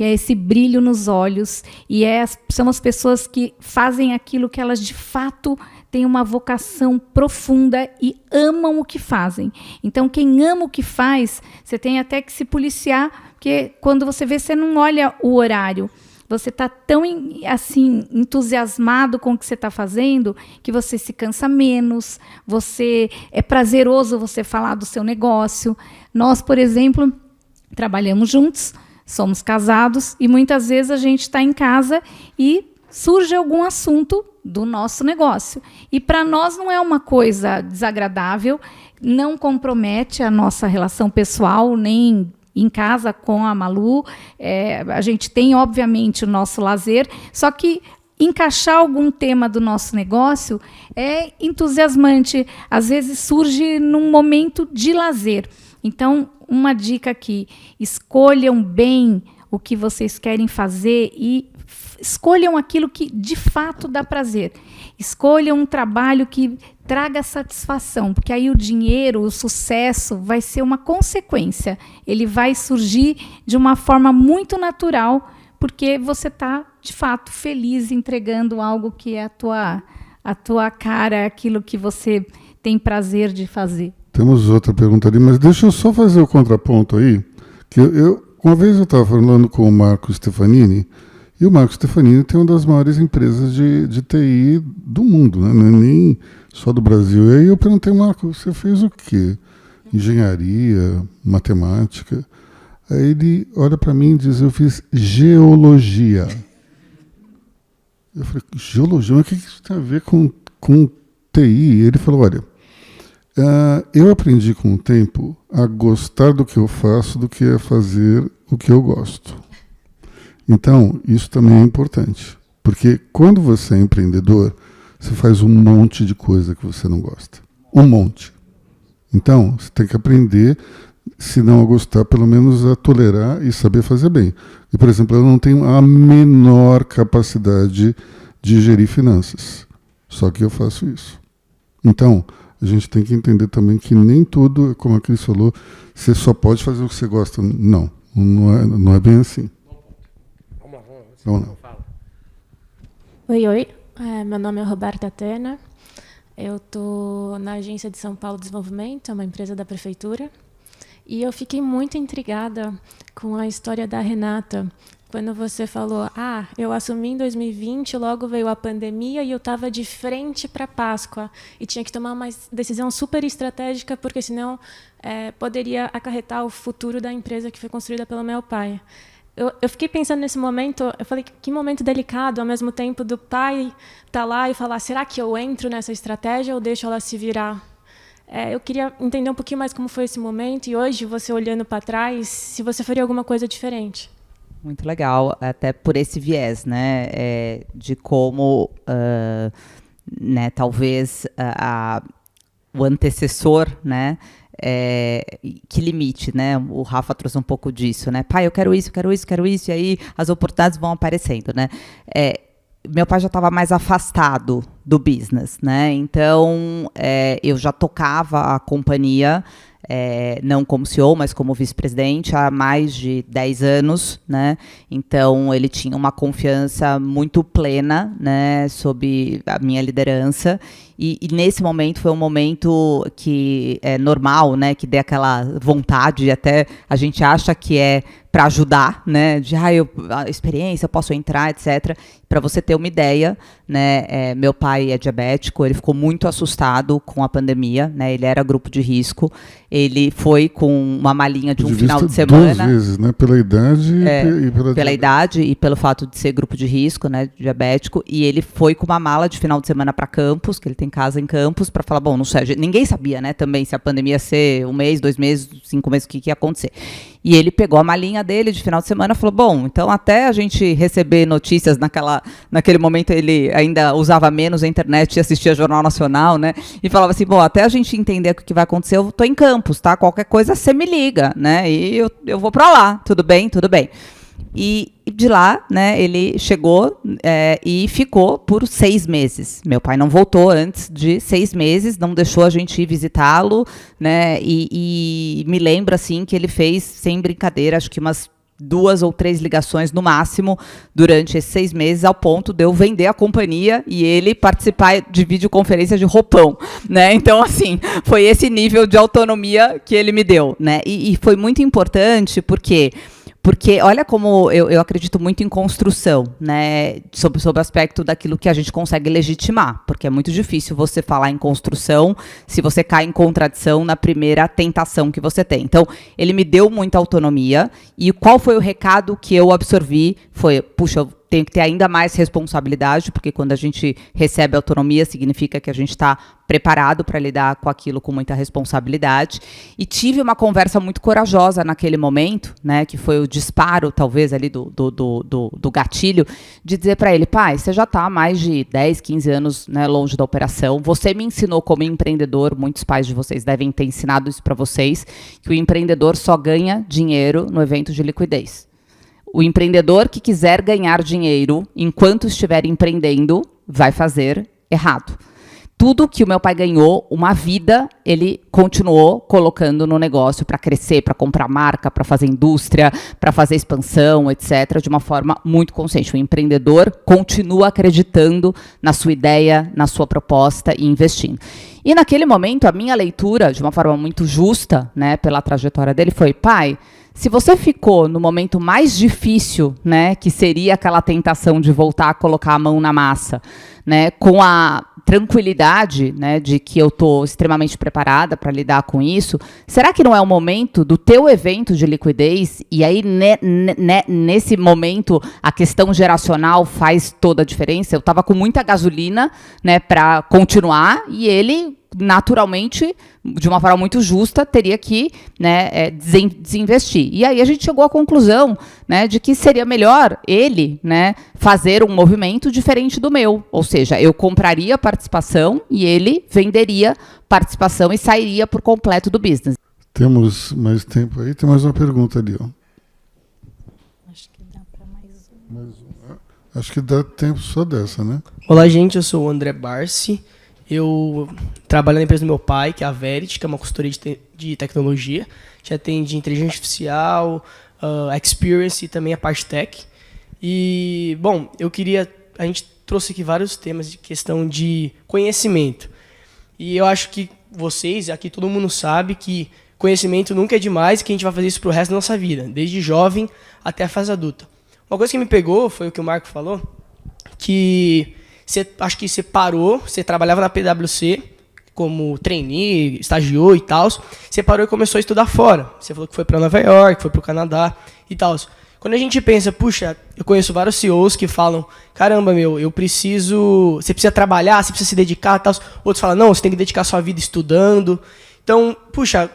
que é esse brilho nos olhos, e são as pessoas que fazem aquilo que elas de fato têm uma vocação profunda e amam o que fazem. Então, quem ama o que faz, você tem até que se policiar, porque quando você vê, você não olha o horário. Você está tão assim, entusiasmado com o que você está fazendo que você se cansa menos, é prazeroso você falar do seu negócio. Nós, por exemplo, trabalhamos juntos, somos casados e muitas vezes a gente está em casa e surge algum assunto do nosso negócio. E para nós não é uma coisa desagradável, não compromete a nossa relação pessoal, nem em casa com a Malu. A gente tem, obviamente, o nosso lazer, só que encaixar algum tema do nosso negócio é entusiasmante, às vezes surge num momento de lazer. Então, uma dica aqui, escolham bem o que vocês querem fazer e escolham aquilo que de fato dá prazer. Escolham um trabalho que traga satisfação, porque aí o dinheiro, o sucesso vai ser uma consequência. Ele vai surgir de uma forma muito natural, porque você está, de fato, feliz entregando algo que é a tua cara, aquilo que você tem prazer de fazer. Temos outra pergunta ali, mas deixa eu só fazer o contraponto aí. Que uma vez eu estava falando com o Marco Stefanini, e o Marco Stefanini tem uma das maiores empresas de TI do mundo, né? Não é nem só do Brasil. E aí eu perguntei, Marco, você fez o quê? Engenharia, matemática? Aí ele olha para mim e diz, eu fiz geologia. Eu falei, geologia? Mas o que isso tem a ver com TI? E ele falou, olha, eu aprendi com o tempo a gostar do que eu faço do que a fazer o que eu gosto. Então, isso também é importante, porque quando você é empreendedor, você faz um monte de coisa que você não gosta. Um monte. Então, você tem que aprender, se não a gostar, pelo menos a tolerar e saber fazer bem. E, por exemplo, eu não tenho a menor capacidade de gerir finanças, só que eu faço isso. Então, a gente tem que entender também que nem tudo, como a Cris falou, você só pode fazer o que você gosta. Não é bem assim. Vamos lá. Oi. Meu nome é Roberta Atena. Eu estou na Agência de São Paulo Desenvolvimento, é uma empresa da prefeitura. E eu fiquei muito intrigada com a história da Renata. Quando você falou, eu assumi em 2020, logo veio a pandemia e eu estava de frente para a Páscoa. E tinha que tomar uma decisão super estratégica, porque senão poderia acarretar o futuro da empresa que foi construída pelo meu pai. Eu fiquei pensando nesse momento, eu falei, que momento delicado, ao mesmo tempo do pai estar lá e falar, será que eu entro nessa estratégia ou deixo ela se virar? Eu queria entender um pouquinho mais como foi esse momento e hoje, você olhando para trás, se você faria alguma coisa diferente. Muito legal, até por esse viés, né, de como, talvez o antecessor, né, que limite, né? O Rafa trouxe um pouco disso, né? Pai, eu quero isso, e aí as oportunidades vão aparecendo, né? Meu pai já estava mais afastado do business, né? Então, eu já tocava a companhia, não como CEO, mas como vice-presidente há mais de 10 anos, né? Então, ele tinha uma confiança muito plena, né, sob a minha liderança. E nesse momento foi um momento que é normal, né, que dê aquela vontade, até a gente acha que é para ajudar, né, de a experiência, eu posso entrar, etc. Para você ter uma ideia, né, meu pai é diabético, ele ficou muito assustado com a pandemia, né, ele era grupo de risco, ele foi com uma malinha de um final de semana. 2 vezes, né, pela idade e pela idade e pelo fato de ser grupo de risco, né, diabético, e ele foi com uma mala de final de semana para Campos, que ele tem casa em Campos, para falar, bom, não sei, ninguém sabia, né, também se a pandemia ia ser 1 mês, 2 meses, 5 meses, o que ia acontecer. E ele pegou a malinha dele de final de semana e falou, bom, então até a gente receber notícias naquele momento ele ainda usava menos a internet e assistia Jornal Nacional, né, e falava assim, bom, até a gente entender o que vai acontecer, eu tô em Campos, tá, qualquer coisa você me liga, né, e eu vou para lá, tudo bem. E de lá, né, ele chegou e ficou por 6 meses. Meu pai não voltou antes de 6 meses, não deixou a gente ir visitá-lo, né, e me lembro, assim, que ele fez, sem brincadeira, acho que umas 2 ou 3 ligações no máximo durante esses 6 meses, ao ponto de eu vender a companhia e ele participar de videoconferência de roupão, né? Então, assim, foi esse nível de autonomia que ele me deu, né? E foi muito importante porque olha como eu acredito muito em construção, né, sob o aspecto daquilo que a gente consegue legitimar, porque é muito difícil você falar em construção se você cai em contradição na primeira tentação que você tem. Então, ele me deu muita autonomia, e qual foi o recado que eu absorvi? Foi, puxa, eu tenho que ter ainda mais responsabilidade, porque quando a gente recebe autonomia, significa que a gente está preparado para lidar com aquilo com muita responsabilidade. E tive uma conversa muito corajosa naquele momento, né, que foi o disparo, talvez, ali do gatilho, de dizer para ele, pai, você já está há mais de 10, 15 anos, né, longe da operação, você me ensinou como empreendedor, muitos pais de vocês devem ter ensinado isso para vocês, que o empreendedor só ganha dinheiro no evento de liquidez. O empreendedor que quiser ganhar dinheiro enquanto estiver empreendendo vai fazer errado. Tudo que o meu pai ganhou, uma vida, ele continuou colocando no negócio para crescer, para comprar marca, para fazer indústria, para fazer expansão, etc., de uma forma muito consciente. O empreendedor continua acreditando na sua ideia, na sua proposta e investindo. E naquele momento, a minha leitura, de uma forma muito justa, né, pela trajetória dele, foi, pai, se você ficou no momento mais difícil, né, que seria aquela tentação de voltar a colocar a mão na massa, né, com a tranquilidade, né, de que eu estou extremamente preparada para lidar com isso, será que não é o momento do teu evento de liquidez? E aí, nesse momento, a questão geracional faz toda a diferença. Eu estava com muita gasolina, né, para continuar, e ele, naturalmente, de uma forma muito justa, teria que, né, desinvestir. E aí a gente chegou à conclusão, né, de que seria melhor ele, né, fazer um movimento diferente do meu. Ou seja, eu compraria participação e ele venderia participação e sairia por completo do business. Temos mais tempo aí? Tem mais uma pergunta ali, ó. Acho que dá para mais uma. Acho que dá tempo só dessa, né? Olá, gente. Eu sou o André Barsi. Eu trabalho na empresa do meu pai, que é a Verity, que é uma consultoria de tecnologia. Que atende inteligência artificial, experience e também a parte tech. E, bom, a gente trouxe aqui vários temas de questão de conhecimento. E eu acho que vocês, aqui todo mundo sabe que conhecimento nunca é demais e que a gente vai fazer isso pro resto da nossa vida, desde jovem até a fase adulta. Uma coisa que me pegou foi o que o Marco falou, que acho que você parou, você trabalhava na PwC como trainee, estagiou e tal, você parou e começou a estudar fora. Você falou que foi para Nova York, foi para o Canadá e tal. Quando a gente pensa, puxa, eu conheço vários CEOs que falam, caramba, você precisa trabalhar, você precisa se dedicar e tal. Outros falam, não, você tem que dedicar sua vida estudando. Então, puxa,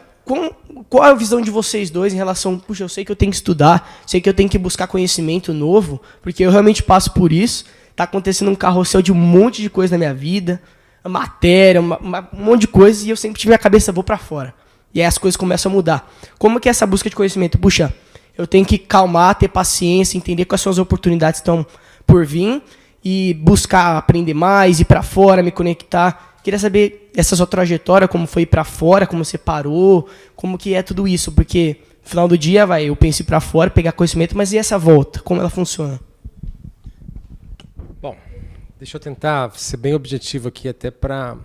qual é a visão de vocês dois em relação, puxa, eu sei que eu tenho que estudar, sei que eu tenho que buscar conhecimento novo, porque eu realmente passo por isso. Tá acontecendo um carrossel de um monte de coisa na minha vida, matéria, um monte de coisa, e eu sempre tive a cabeça, vou para fora. E aí as coisas começam a mudar. Como que é essa busca de conhecimento? Puxa, eu tenho que calmar, ter paciência, entender quais são as oportunidades que estão por vir e buscar aprender mais, ir para fora, me conectar. Queria saber essa sua trajetória, como foi ir para fora, como você parou, como que é tudo isso, porque no final do dia, eu penso em ir para fora, pegar conhecimento, mas e essa volta? Como ela funciona? Bom, deixa eu tentar ser bem objetivo aqui, até para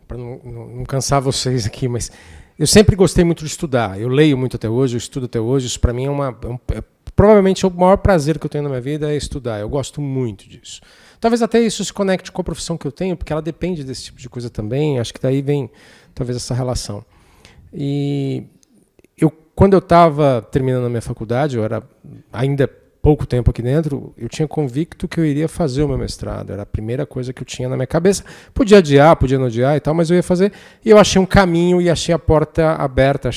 não cansar vocês aqui, mas eu sempre gostei muito de estudar. Eu leio muito até hoje, eu estudo até hoje. Isso para mim provavelmente o maior prazer que eu tenho na minha vida é estudar. Eu gosto muito disso. Talvez até isso se conecte com a profissão que eu tenho, porque ela depende desse tipo de coisa também. Acho que daí vem talvez essa relação. E quando eu estava terminando a minha faculdade, eu era ainda pouco tempo aqui dentro, eu tinha convicto que eu iria fazer o meu mestrado. Era a primeira coisa que eu tinha na minha cabeça. Podia adiar, podia não adiar e tal, mas eu ia fazer. E eu achei um caminho e achei a porta aberta.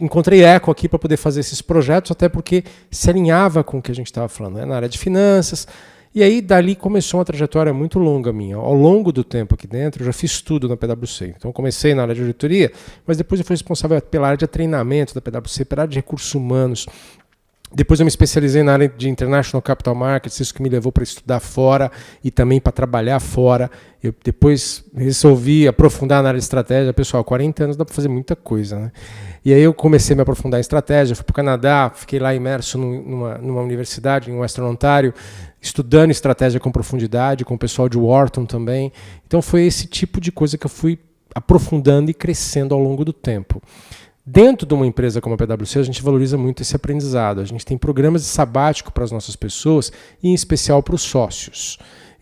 Encontrei eco aqui para poder fazer esses projetos, até porque se alinhava com o que a gente estava falando, né? Na área de finanças. E aí, dali começou uma trajetória muito longa minha. Ao longo do tempo aqui dentro, eu já fiz tudo na PwC. Então, eu comecei na área de auditoria, mas depois eu fui responsável pela área de treinamento da PwC, pela área de recursos humanos. Depois eu me especializei na área de International Capital Markets, isso que me levou para estudar fora e também para trabalhar fora. Eu depois resolvi aprofundar na área de estratégia. Pessoal, 40 anos dá para fazer muita coisa, né? E aí eu comecei a me aprofundar em estratégia, fui para o Canadá, fiquei lá imerso numa universidade em Western Ontario, estudando estratégia com profundidade, com o pessoal de Wharton também. Então foi esse tipo de coisa que eu fui aprofundando e crescendo ao longo do tempo. Dentro de uma empresa como a PwC, a gente valoriza muito esse aprendizado. A gente tem programas de sabático para as nossas pessoas, e em especial para os sócios,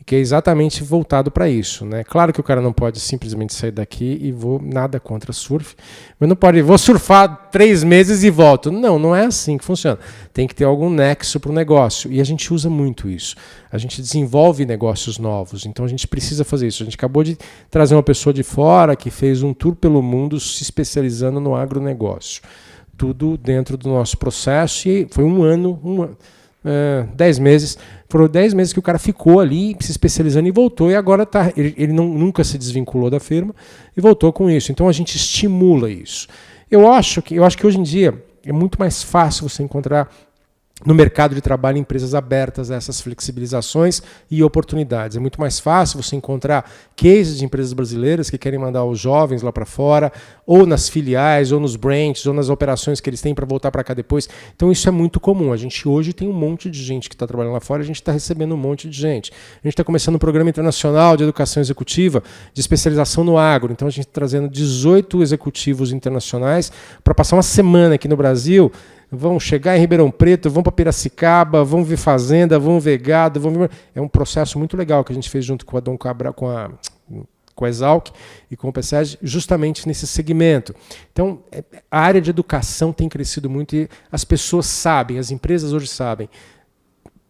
que é exatamente voltado para isso, né? Claro que o cara não pode simplesmente sair daqui e nada contra surf, mas não pode, vou surfar 3 meses e volto. Não, não é assim que funciona. Tem que ter algum nexo para o negócio, e a gente usa muito isso. A gente desenvolve negócios novos, então a gente precisa fazer isso. A gente acabou de trazer uma pessoa de fora que fez um tour pelo mundo se especializando no agronegócio. Tudo dentro do nosso processo, e foi 10 meses. Foram 10 meses que o cara ficou ali se especializando e voltou, e agora ele nunca se desvinculou da firma e voltou com isso. Então a gente estimula isso. Eu acho que hoje em dia é muito mais fácil você encontrar no mercado de trabalho empresas abertas a essas flexibilizações e oportunidades. É muito mais fácil você encontrar cases de empresas brasileiras que querem mandar os jovens lá para fora, ou nas filiais, ou nos branches, ou nas operações que eles têm para voltar para cá depois. Então isso é muito comum. A gente hoje tem um monte de gente que está trabalhando lá fora, a gente está recebendo um monte de gente. A gente está começando um programa internacional de educação executiva, de especialização no agro. Então a gente está trazendo 18 executivos internacionais para passar uma semana aqui no Brasil. Vão chegar em Ribeirão Preto, vão para Piracicaba, vão ver fazenda, vão ver gado, É um processo muito legal que a gente fez junto com a Dom Cabral, com a Exalc e com o PSEG, justamente nesse segmento. Então, a área de educação tem crescido muito, e as pessoas sabem, as empresas hoje sabem,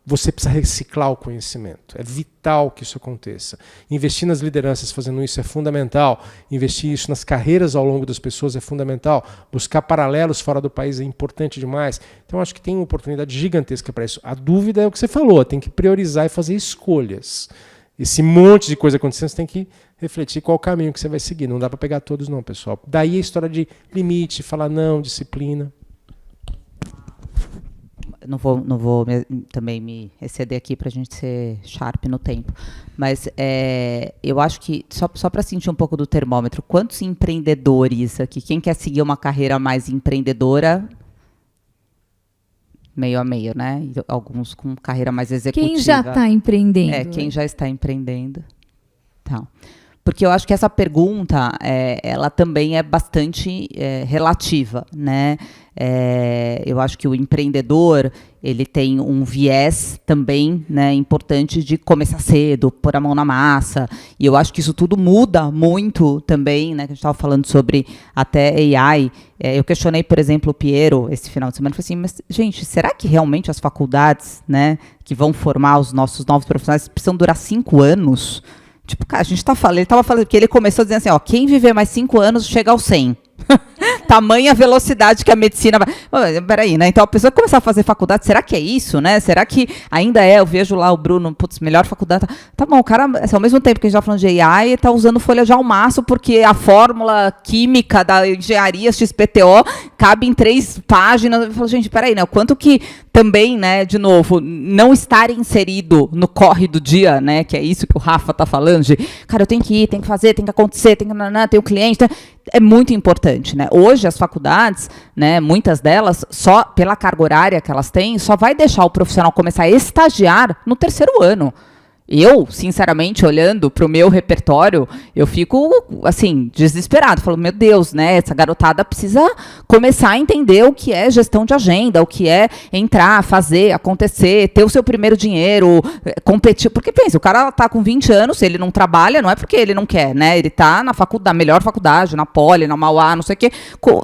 você precisa reciclar o conhecimento. É vital que isso aconteça. Investir nas lideranças fazendo isso é fundamental. Investir isso nas carreiras ao longo das pessoas é fundamental. Buscar paralelos fora do país é importante demais. Então, acho que tem uma oportunidade gigantesca para isso. A dúvida é o que você falou, tem que priorizar e fazer escolhas. Esse monte de coisa acontecendo, você tem que refletir qual o caminho que você vai seguir. Não dá para pegar todos não, pessoal. Daí a história de limite, falar não, disciplina. Não vou também me exceder aqui para a gente ser sharp no tempo. Mas eu acho que, só para sentir um pouco do termômetro, quantos empreendedores aqui, quem quer seguir uma carreira mais empreendedora, meio a meio, né? E alguns com carreira mais executiva. Quem já está empreendendo? Quem já está empreendendo. Tá. Porque eu acho que essa pergunta, ela também é bastante relativa, né? Eu acho que o empreendedor, ele tem um viés também, né, importante de começar cedo, pôr a mão na massa, e eu acho que isso tudo muda muito também, né, que a gente estava falando sobre até AI. Eu questionei, por exemplo, o Piero esse final de semana, falei assim, mas, gente, será que realmente as faculdades, né, que vão formar os nossos novos profissionais precisam durar 5 anos? Tipo, cara, a gente ele estava falando, porque ele começou dizendo assim, ó, quem viver mais 5 anos chega aos 100. Tamanha velocidade que a medicina vai. Peraí, né? Então a pessoa começar a fazer faculdade, será que é isso, né? Será que ainda eu vejo lá o Bruno, putz, melhor faculdade. Tá bom, o cara, ao mesmo tempo que a gente tá falando de AI, tá usando folha de almaço, porque a fórmula química da engenharia XPTO cabe em 3 páginas. Eu falo, gente, peraí, né? O quanto que também, né, de novo, não estar inserido no corre do dia, né? Que é isso que o Rafa tá falando, de, cara, eu tenho que ir, tem que fazer, tem que acontecer, tem o cliente. É muito importante, né? Hoje as faculdades, né, muitas delas, só pela carga horária que elas têm, só vai deixar o profissional começar a estagiar no 3º ano. Eu, sinceramente, olhando para o meu repertório, eu fico, assim, desesperado. Falo, meu Deus, né? Essa garotada precisa começar a entender o que é gestão de agenda, o que é entrar, fazer, acontecer, ter o seu primeiro dinheiro, competir. Porque, pensa, o cara tá com 20 anos, ele não trabalha, não é porque ele não quer, né? Ele tá na faculdade, melhor faculdade, na Poli, na Mauá, não sei o quê,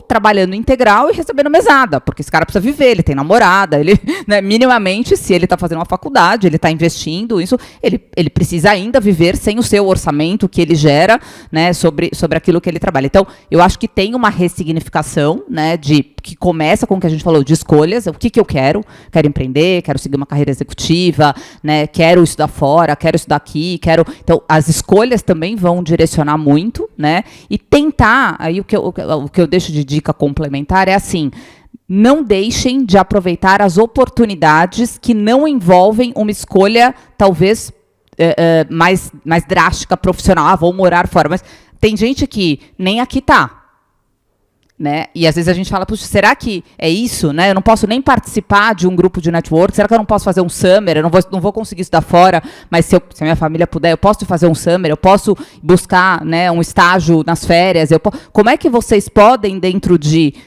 trabalhando integral e recebendo mesada, porque esse cara precisa viver, ele tem namorada, ele, né, minimamente, se ele tá fazendo uma faculdade, ele tá investindo, isso, ele precisa ainda viver sem o seu orçamento que ele gera, né, sobre aquilo que ele trabalha. Então, eu acho que tem uma ressignificação, né, que começa com o que a gente falou, de escolhas, o que eu quero empreender, quero seguir uma carreira executiva, né, quero estudar fora, quero estudar aqui, então, as escolhas também vão direcionar muito, né, e tentar, aí o que eu deixo de dica complementar é assim, não deixem de aproveitar as oportunidades que não envolvem uma escolha, talvez, mais drástica, profissional. Vou morar fora. Mas tem gente que nem aqui está. Né? E às vezes a gente fala, puxa, será que é isso? Né? Eu não posso nem participar de um grupo de network, será que eu não posso fazer um summer? Eu não vou conseguir estudar fora, mas se a minha família puder, eu posso fazer um summer, eu posso buscar, né, um estágio nas férias. Como é que vocês podem, dentro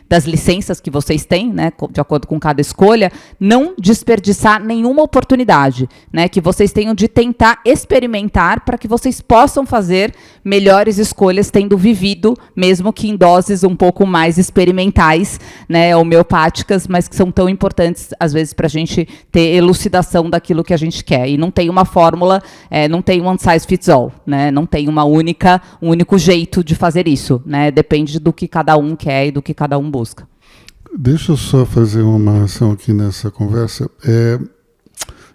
das licenças que vocês têm, né, de acordo com cada escolha, não desperdiçar nenhuma oportunidade, né, que vocês tenham de tentar experimentar para que vocês possam fazer melhores escolhas, tendo vivido, mesmo que em doses um pouco mais experimentais, né, homeopáticas, mas que são tão importantes, às vezes, para a gente ter elucidação daquilo que a gente quer. E não tem uma fórmula, não tem one size fits all, né, não tem um único jeito de fazer isso. Né, depende do que cada um quer e do que cada um busca. Deixa eu só fazer uma amarração aqui nessa conversa.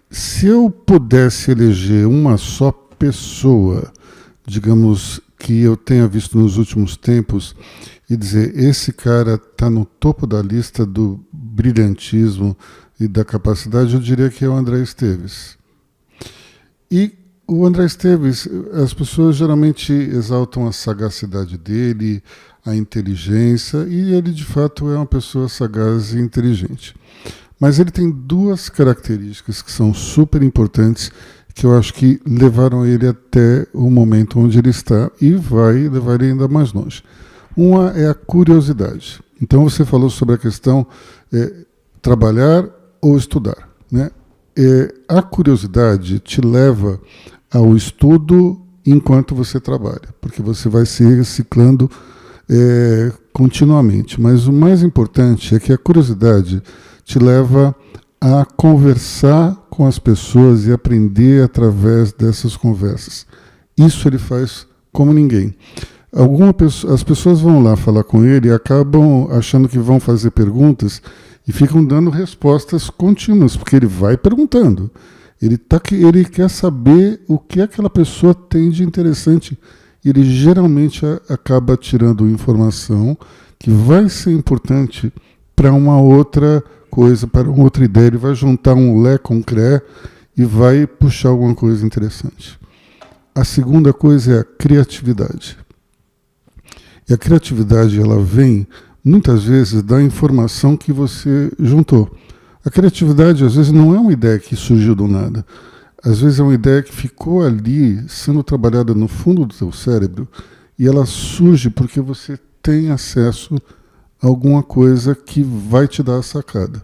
Se eu pudesse eleger uma só pessoa, digamos, que eu tenha visto nos últimos tempos, e dizer, esse cara está no topo da lista do brilhantismo e da capacidade, eu diria que é o André Esteves. E o André Esteves, as pessoas geralmente exaltam a sagacidade dele, a inteligência, e ele de fato é uma pessoa sagaz e inteligente. Mas ele tem duas características que são super importantes, que eu acho que levaram ele até o momento onde ele está e vai levar ele ainda mais longe. Uma é a curiosidade. Então, você falou sobre a questão trabalhar ou estudar. Né? A curiosidade te leva ao estudo enquanto você trabalha, porque você vai se reciclando continuamente. Mas o mais importante é que a curiosidade te leva a conversar com as pessoas e aprender através dessas conversas. Isso ele faz como ninguém. As pessoas vão lá falar com ele e acabam achando que vão fazer perguntas e ficam dando respostas contínuas, porque ele vai perguntando. Ele quer saber o que aquela pessoa tem de interessante. Ele geralmente acaba tirando informação que vai ser importante para uma outra coisa, para uma outra ideia. Ele vai juntar um lé com um cré e vai puxar alguma coisa interessante. A segunda coisa é a criatividade. E a criatividade, ela vem, muitas vezes, da informação que você juntou. A criatividade, às vezes, não é uma ideia que surgiu do nada. Às vezes é uma ideia que ficou ali, sendo trabalhada no fundo do seu cérebro, e ela surge porque você tem acesso a alguma coisa que vai te dar a sacada.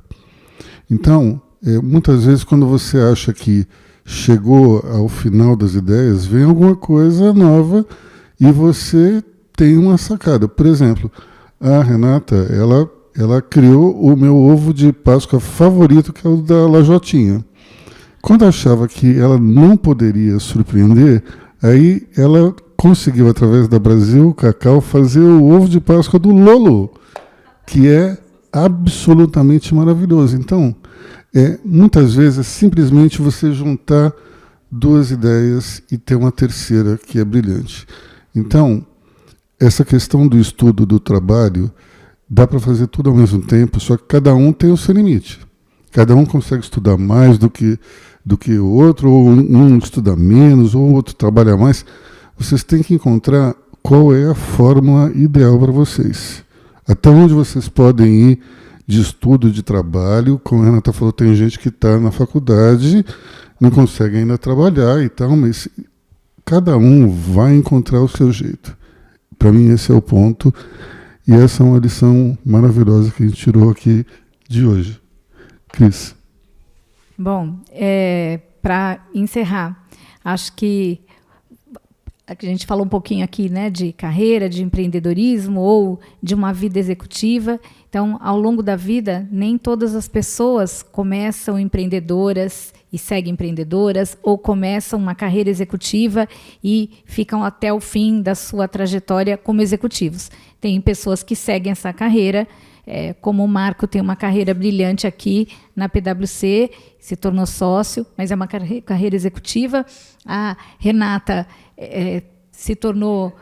Então, muitas vezes, quando você acha que chegou ao final das ideias, vem alguma coisa nova e você tem uma sacada. Por exemplo, a Renata, ela criou o meu ovo de Páscoa favorito, que é o da Lajotinha. Quando achava que ela não poderia surpreender, aí ela conseguiu, através da Brasil Cacau, fazer o ovo de Páscoa do Lolo, que é absolutamente maravilhoso. Então, muitas vezes é simplesmente você juntar duas ideias e ter uma terceira que é brilhante. Então, essa questão do estudo, do trabalho, dá para fazer tudo ao mesmo tempo, só que cada um tem o seu limite. Cada um consegue estudar mais do que o outro, ou um estuda menos, ou o outro trabalha mais. Vocês têm que encontrar qual é a fórmula ideal para vocês. Até onde vocês podem ir de estudo, de trabalho. Como a Renata falou, tem gente que está na faculdade, não consegue ainda trabalhar e tal, mas cada um vai encontrar o seu jeito. Para mim, esse é o ponto. E essa é uma lição maravilhosa que a gente tirou aqui de hoje. Cris. Bom, para encerrar, acho que a gente falou um pouquinho aqui, né, de carreira, de empreendedorismo ou de uma vida executiva. Então, ao longo da vida, nem todas as pessoas começam empreendedoras e seguem empreendedoras, ou começam uma carreira executiva e ficam até o fim da sua trajetória como executivos. Tem pessoas que seguem essa carreira, como o Marco tem uma carreira brilhante aqui na PwC, se tornou sócio, mas é uma carreira executiva. A Renata se tornou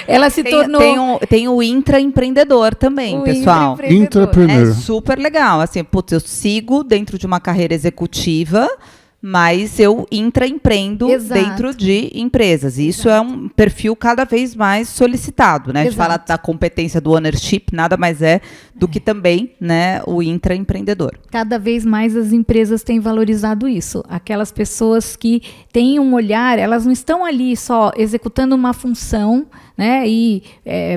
Ela se tornou... Tem o intraempreendedor também, pessoal. Intrapreneur. É super legal. Assim, putz, eu sigo dentro de uma carreira executiva, mas eu intraempreendo dentro de empresas. E isso é um perfil cada vez mais solicitado, né? A gente fala da competência do ownership, nada mais é do que também, né, o intraempreendedor. Cada vez mais as empresas têm valorizado isso. Aquelas pessoas que têm um olhar, elas não estão ali só executando uma função, né, e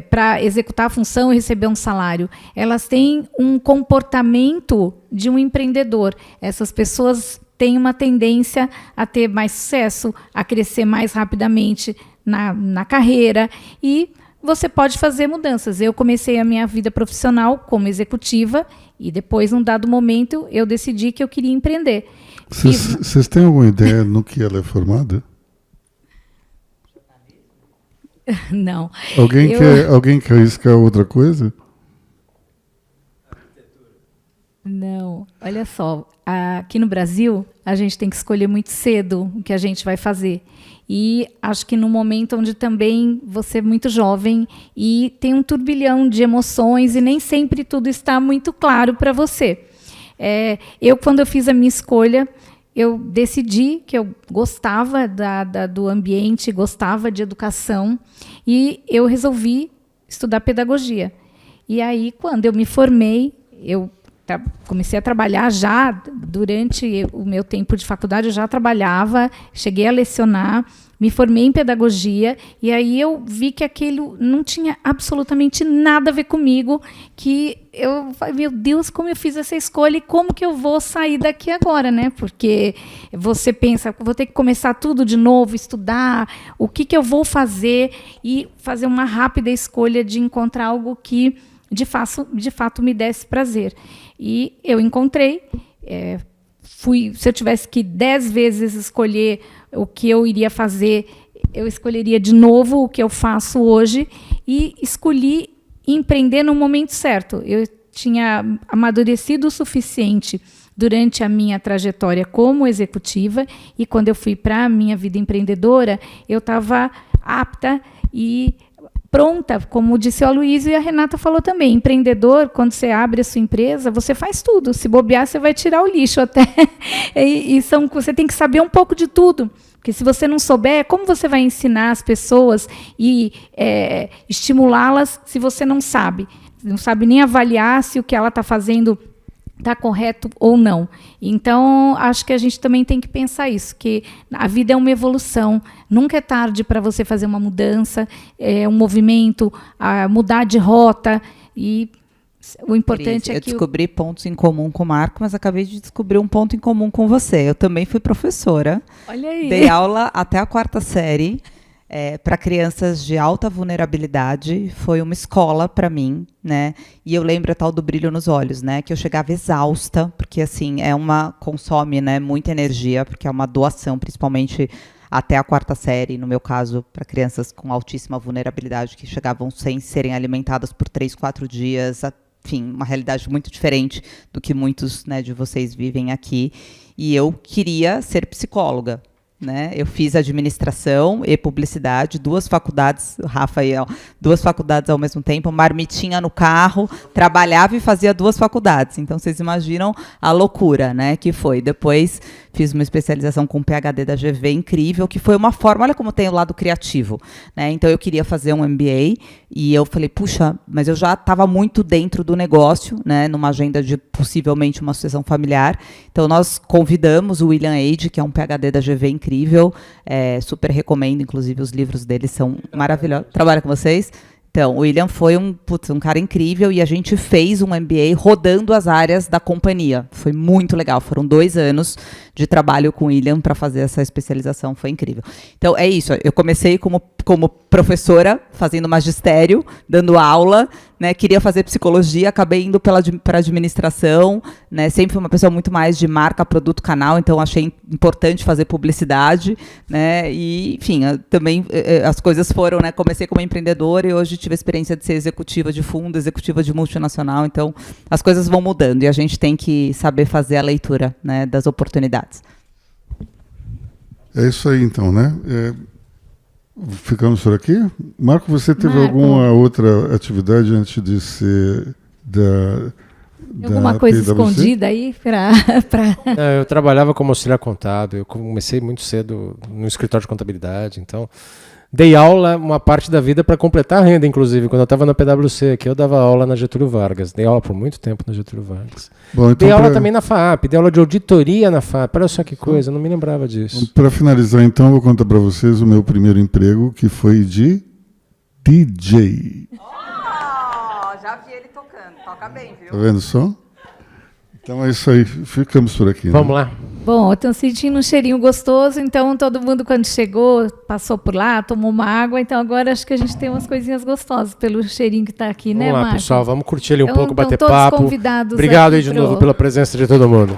para executar a função e receber um salário. Elas têm um comportamento de um empreendedor. Essas pessoas têm uma tendência a ter mais sucesso, a crescer mais rapidamente na carreira, e você pode fazer mudanças. Eu comecei a minha vida profissional como executiva e depois, num dado momento, eu decidi que eu queria empreender. Vocês têm alguma ideia no que ela é formada? Não. Alguém quer arriscar outra coisa? Não. Olha só, aqui no Brasil, a gente tem que escolher muito cedo o que a gente vai fazer. E acho que no momento onde também você é muito jovem e tem um turbilhão de emoções e nem sempre tudo está muito claro para você. Quando eu fiz a minha escolha, eu decidi que eu gostava do ambiente, gostava de educação, e eu resolvi estudar pedagogia. E aí, quando eu me formei, eu comecei a trabalhar já durante o meu tempo de faculdade, eu já trabalhava, cheguei a lecionar, me formei em pedagogia, e aí eu vi que aquilo não tinha absolutamente nada a ver comigo, que eu falei, meu Deus, como eu fiz essa escolha e como que eu vou sair daqui agora, né? Porque você pensa, vou ter que começar tudo de novo, estudar, o que eu vou fazer, e fazer uma rápida escolha de encontrar algo que de fato me desse prazer. E eu encontrei, se eu tivesse que 10 vezes escolher o que eu iria fazer, eu escolheria de novo o que eu faço hoje, e escolhi empreender no momento certo. Eu tinha amadurecido o suficiente durante a minha trajetória como executiva, e quando eu fui para a minha vida empreendedora, eu estava apta e pronta, como disse o Aloysio e a Renata falou também. Empreendedor, quando você abre a sua empresa, você faz tudo. Se bobear, você vai tirar o lixo até. Você tem que saber um pouco de tudo. Porque se você não souber, como você vai ensinar as pessoas e estimulá-las se você não sabe? Não sabe nem avaliar se o que ela está fazendo está correto ou não. Então, acho que a gente também tem que pensar isso, que a vida é uma evolução, nunca é tarde para você fazer uma mudança, um movimento, mudar de rota, e o importante é que... Eu descobri pontos em comum com o Marco, mas acabei de descobrir um ponto em comum com você. Eu também fui professora. Olha aí. Dei aula até a 4ª série, para crianças de alta vulnerabilidade. Foi uma escola para mim, né? E eu lembro a tal do brilho nos olhos, né? Que eu chegava exausta, porque assim consome, né, muita energia, porque é uma doação, principalmente até a 4ª série, no meu caso, para crianças com altíssima vulnerabilidade que chegavam sem serem alimentadas por 3, 4 dias. Enfim, uma realidade muito diferente do que muitos, né, de vocês vivem aqui. E eu queria ser psicóloga, né? Eu fiz administração e publicidade, 2 faculdades, Rafael, 2 faculdades ao mesmo tempo, marmitinha no carro, trabalhava e fazia 2 faculdades. Então, vocês imaginam a loucura, né, que foi. Depois, fiz uma especialização com PhD da GV, incrível, que foi uma forma, olha como tem o lado criativo, né? Então, eu queria fazer um MBA, e eu falei, puxa, mas eu já estava muito dentro do negócio, né, numa agenda de possivelmente uma sucessão familiar. Então, nós convidamos o William Age, que é um PhD da GV incrível, super recomendo, inclusive os livros dele são maravilhosos. Trabalha com vocês? Então, o William foi um cara incrível, e a gente fez um MBA rodando as áreas da companhia. Foi muito legal. Foram 2 anos de trabalho com o William para fazer essa especialização. Foi incrível. Então, é isso. Eu comecei como professora, fazendo magistério, dando aula, né? Queria fazer psicologia, acabei indo para administração, né? Sempre fui uma pessoa muito mais de marca, produto, canal, então achei importante fazer publicidade, né? E, enfim, também as coisas foram, né? Comecei como empreendedora e hoje tive a experiência de ser executiva de fundo, executiva de multinacional, então as coisas vão mudando e a gente tem que saber fazer a leitura, né, das oportunidades. É isso aí, então, né? Ficamos por aqui? Marco, você teve alguma outra atividade antes de ser da alguma coisa PwC? escondida aí para... Eu trabalhava como auxiliar contábil, eu comecei muito cedo no escritório de contabilidade, então dei aula uma parte da vida para completar a renda, inclusive. Quando eu estava na PwC aqui, eu dava aula na Getúlio Vargas. Dei aula por muito tempo na Getúlio Vargas. Bom, então dei aula também na FAAP, dei aula de auditoria na FAAP. Olha só que coisa, eu não me lembrava disso. Para finalizar, então, eu vou contar para vocês o meu primeiro emprego, que foi de DJ. Já vi ele tocando. Toca bem, viu? Tá vendo só? Então é isso aí, ficamos por aqui. Vamos lá. Bom, eu estou sentindo um cheirinho gostoso, então todo mundo quando chegou, passou por lá, tomou uma água, então agora acho que a gente tem umas coisinhas gostosas pelo cheirinho que está aqui, Vamos né, lá, Marco? pessoal, vamos curtir ali um Então, pouco, bater todos papo. convidados Obrigado aqui aí de novo pela presença de todo mundo.